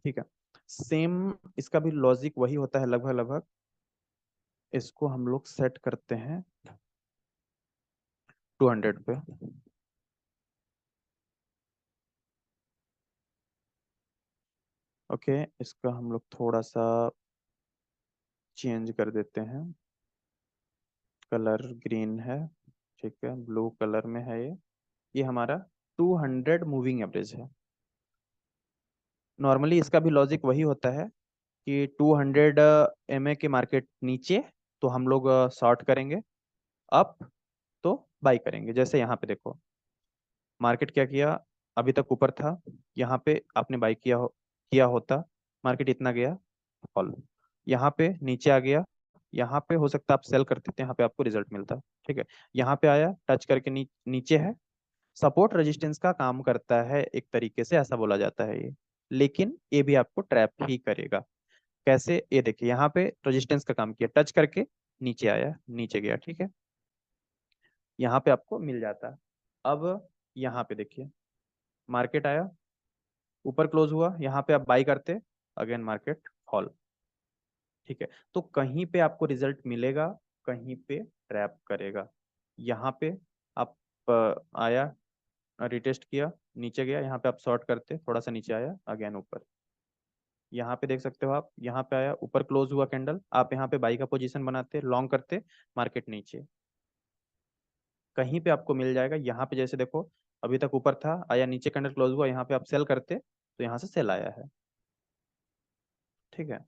ठीक है। सेम इसका भी लॉजिक वही होता है लगभग लगभग। इसको हम लोग सेट करते हैं 200 पे। ओके, इसका हम लोग थोड़ा सा चेंज कर देते हैं, कलर ग्रीन है, ठीक है, ब्लू कलर में है ये हमारा 200 मूविंग एवरेज है। नॉर्मली इसका भी लॉजिक वही होता है कि 200 MA के मार्केट नीचे तो हम लोग शॉर्ट करेंगे, अप तो बाई करेंगे। जैसे यहाँ पे देखो, मार्केट क्या किया, अभी तक ऊपर था, यहाँ पे आपने बाई किया होता, मार्केट इतना गया, फॉल, यहाँ पे नीचे आ गया, यहाँ पे हो सकता है आप सेल करते थे, यहाँ पे आपको रिजल्ट मिलता, ठीक है। यहाँ पे आया, टच करके नीचे है, सपोर्ट रेजिस्टेंस का काम करता है एक तरीके से, ऐसा बोला जाता है ये। लेकिन ये भी आपको ट्रैप ही करेगा। कैसे, ये देखिए, यहाँ पे रेजिस्टेंस का काम किया, टच करके नीचे आया, नीचे गया, ठीक है, यहाँ पे आपको मिल जाता है। अब यहाँ पे देखिए, मार्केट आया, ऊपर क्लोज हुआ, यहाँ पे आप बाई करते, अगेन मार्केट फॉल, ठीक है। तो कहीं पे आपको रिजल्ट मिलेगा, कहीं पे ट्रैप करेगा। यहाँ पे आप आया, रिटेस्ट किया, नीचे गया, यहाँ पे आप शॉर्ट करते, थोड़ा सा नीचे आया, अगेन ऊपर, यहाँ पे देख सकते हो आप, यहाँ पे आया, ऊपर क्लोज हुआ कैंडल, आप यहाँ पे बाई का पोजीशन बनाते, लॉन्ग करते, मार्केट नीचे, कहीं पे आपको मिल जाएगा। यहाँ पे जैसे देखो, अभी तक ऊपर था, आया नीचे, कैंडल क्लोज हुआ, यहाँ पे आप सेल करते तो यहाँ से सेल आया है, ठीक है।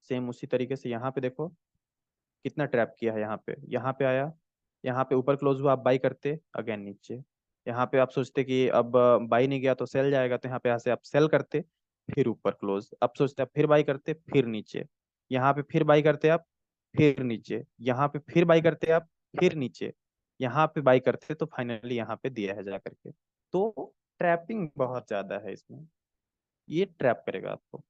सेम उसी तरीके से यहाँ पे देखो, कितना ट्रैप किया है, यहाँ पे आया, यहाँ पे ऊपर क्लोज हुआ, आप बाई करते, अगेन नीचे, यहाँ पे आप सोचते कि अब बाई नहीं गया तो सेल जाएगा, तो यहाँ से आप सेल करते, फिर ऊपर क्लोज, अब सोचते आप फिर बाई करते, फिर नीचे, यहाँ पे फिर बाई करते आप, फिर नीचे, यहाँ पे फिर बाई करते आप, फिर नीचे, यहाँ पे बाई करते तो फाइनली यहाँ पे दिया है जा करके। तो ट्रैपिंग बहुत ज्यादा है इसमें, ये ट्रैप करेगा आपको।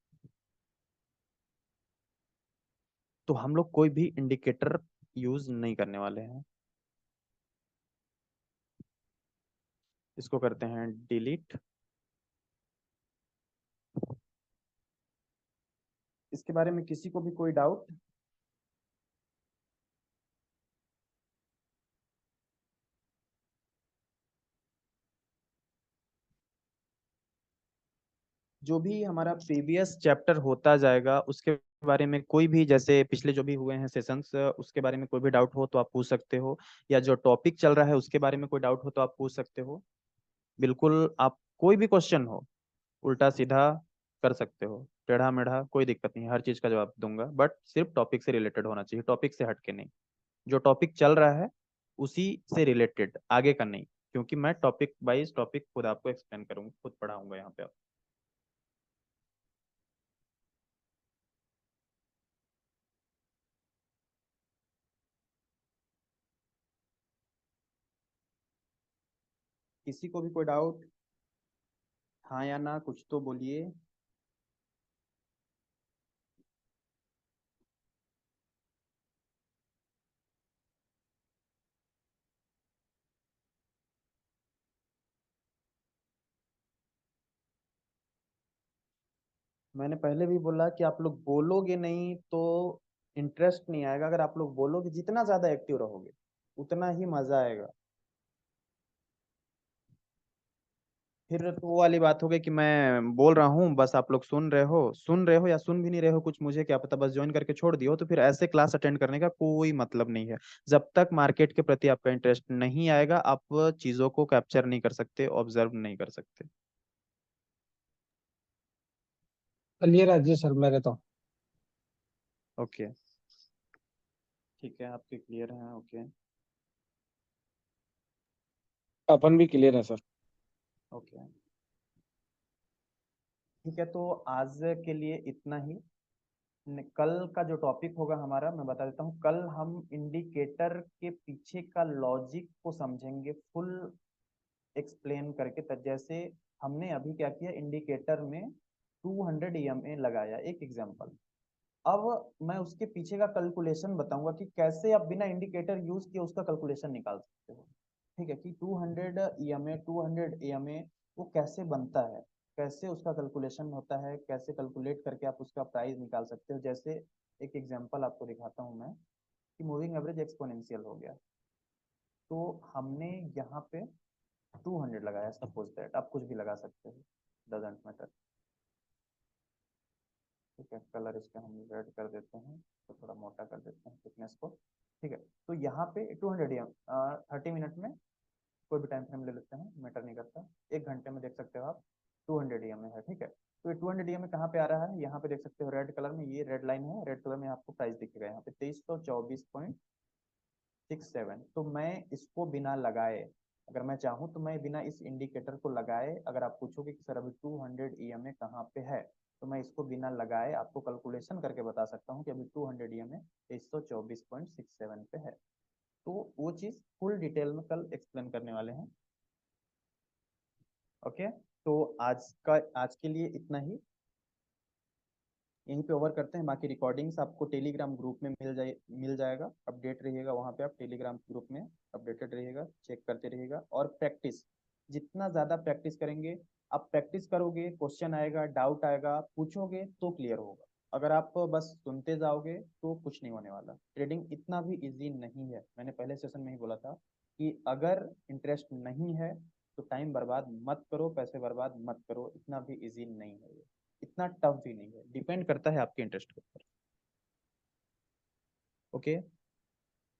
तो हम लोग कोई भी इंडिकेटर यूज नहीं करने वाले हैं, इसको करते हैं डिलीट। इसके बारे में किसी को भी कोई डाउट? जो भी हमारा प्रीवियस चैप्टर होता जाएगा उसके बारे में कोई भी, जैसे पिछले जो भी हुए हैं सेशंस, उसके बारे में कोई भी डाउट हो तो आप पूछ सकते हो, या जो टॉपिक चल रहा है उसके बारे में कोई डाउट हो तो आप पूछ सकते हो। बिल्कुल, आप कोई भी क्वेश्चन हो, उल्टा सीधा कर सकते हो, टेढ़ा मेढ़ा, कोई दिक्कत नहीं, हर चीज का जवाब दूंगा, बट सिर्फ टॉपिक से रिलेटेड होना चाहिए, टॉपिक से हटके नहीं, जो टॉपिक चल रहा है उसी से रिलेटेड, आगे का नहीं। क्योंकि मैं टॉपिक वाइज टॉपिक खुद आपको एक्सप्लेन करूंगा, खुद पढ़ाऊंगा यहाँ पे आप। किसी को भी कोई डाउट, हाँ या ना, कुछ तो बोलिए। मैंने पहले भी बोला कि आप लोग बोलोगे नहीं तो इंटरेस्ट नहीं आएगा। अगर आप लोग बोलोगे, जितना ज्यादा एक्टिव रहोगे उतना ही मजा आएगा। फिर तो वो वाली बात हो गई कि मैं बोल रहा हूँ बस आप लोग सुन रहे हो या सुन भी नहीं रहे हो, कुछ मुझे क्या पता, बस ज्वाइन करके छोड़ दियो, तो फिर ऐसे क्लास अटेंड करने का कोई मतलब नहीं है। जब तक मार्केट के प्रति आपका इंटरेस्ट नहीं आएगा, आप चीजों को कैप्चर नहीं कर सकते, ऑब्जर्व नहीं कर सकते। क्लियर है जी सर मेरे तो। ओके, ठीक है, आपके क्लियर हैं। ओके अपन भी क्लियर है सर। ओके, ठीक है, तो आज के लिए इतना ही। कल का जो टॉपिक होगा हमारा, मैं बता देता हूँ। कल हम इंडिकेटर के पीछे का लॉजिक को समझेंगे फुल एक्सप्लेन करके। जैसे हमने अभी क्या किया, इंडिकेटर में 200 EMA लगाया, एक एग्जांपल। अब मैं उसके पीछे का कैलकुलेशन बताऊंगा कि कैसे आप बिना इंडिकेटर यूज किए उसका कैलकुलेशन निकाल सकते हो। ठीक है, कि 200 EMA वो कैसे बनता है, कैसे उसका कैलकुलेशन होता है, कैसे कैलकुलेट करके आप उसका प्राइस निकाल सकते हो। जैसे एक एग्जांपल आपको दिखाता हूँ मैं, कि मूविंग एवरेज एक्सपोनेंशियल हो गया, तो हमने यहाँ पे 200 लगाया, सपोज दैट, आप कुछ भी लगा सकते हो, डजेंट मैटर। ठीक है, कलर इसका हम रेड कर देते हैं, तो थोड़ा मोटा कर देते हैं थिकनेस को। ठीक है, तो यहाँ पे 200 30 मिनट में, कोई भी टाइम फ्रेम ले लेते हैं, मैटर नहीं करता, 1 घंटे में देख सकते हो आप 200 EMA है। ठीक है, तो ये 200 EMA कहाँ पे आ रहा है, यहाँ पे देख सकते हो रेड कलर में, ये रेड लाइन है, रेड कलर में आपको प्राइस दिखेगा यहाँ पे 2324.67। तो मैं इसको बिना लगाए, अगर मैं चाहूँ तो मैं बिना इस इंडिकेटर को लगाए, अगर आप पूछोगे कि सर अभी 200 EMA कहाँ पे है, तो मैं इसको बिना लगाए आपको कैलकुलेशन करके बता सकता हूँ कि अभी 200 EMA 2324.67 पे है। तो वो चीज़ फुल डिटेल में कल एक्सप्लेन करने वाले हैं। ओके, तो आज के लिए इतना ही, यहीं पे ओवर करते हैं। बाकी रिकॉर्डिंग्स आपको टेलीग्राम ग्रुप में मिल जाएगा, अपडेट रहिएगा वहाँ पे, आप टेलीग्राम ग्रुप में अपडेटेड रहिएगा, चेक करते रहिएगा। और प्रैक्टिस, जितना ज़्यादा प्रैक्टिस करेंगे, आप प्रैक्टिस करोगे, क्वेश्चन आएगा, डाउट आएगा, पूछोगे तो क्लियर होगा। अगर आप बस सुनते जाओगे तो कुछ नहीं होने वाला। ट्रेडिंग इतना भी इजी नहीं है, मैंने पहले सेशन में ही बोला था कि अगर इंटरेस्ट नहीं है तो टाइम बर्बाद मत करो, पैसे बर्बाद मत करो, इतना भी इजी नहीं है ये, इतना टफ भी नहीं है, डिपेंड करता है आपके इंटरेस्ट के ऊपर। ओके,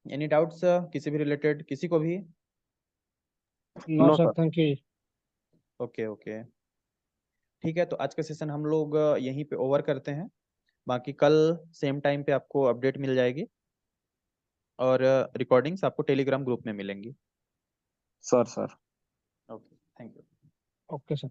एनी डाउट्स किसी भी रिलेटेड, किसी को भी? No no sir, sir. Thank you. Okay okay, ठीक है, तो आज का सेशन हम लोग यहीं पे ओवर करते हैं। बाकी कल सेम टाइम पे आपको अपडेट मिल जाएगी, और रिकॉर्डिंग्स आपको टेलीग्राम ग्रुप में मिलेंगी। Sir sir. Okay, thank you. Okay sir.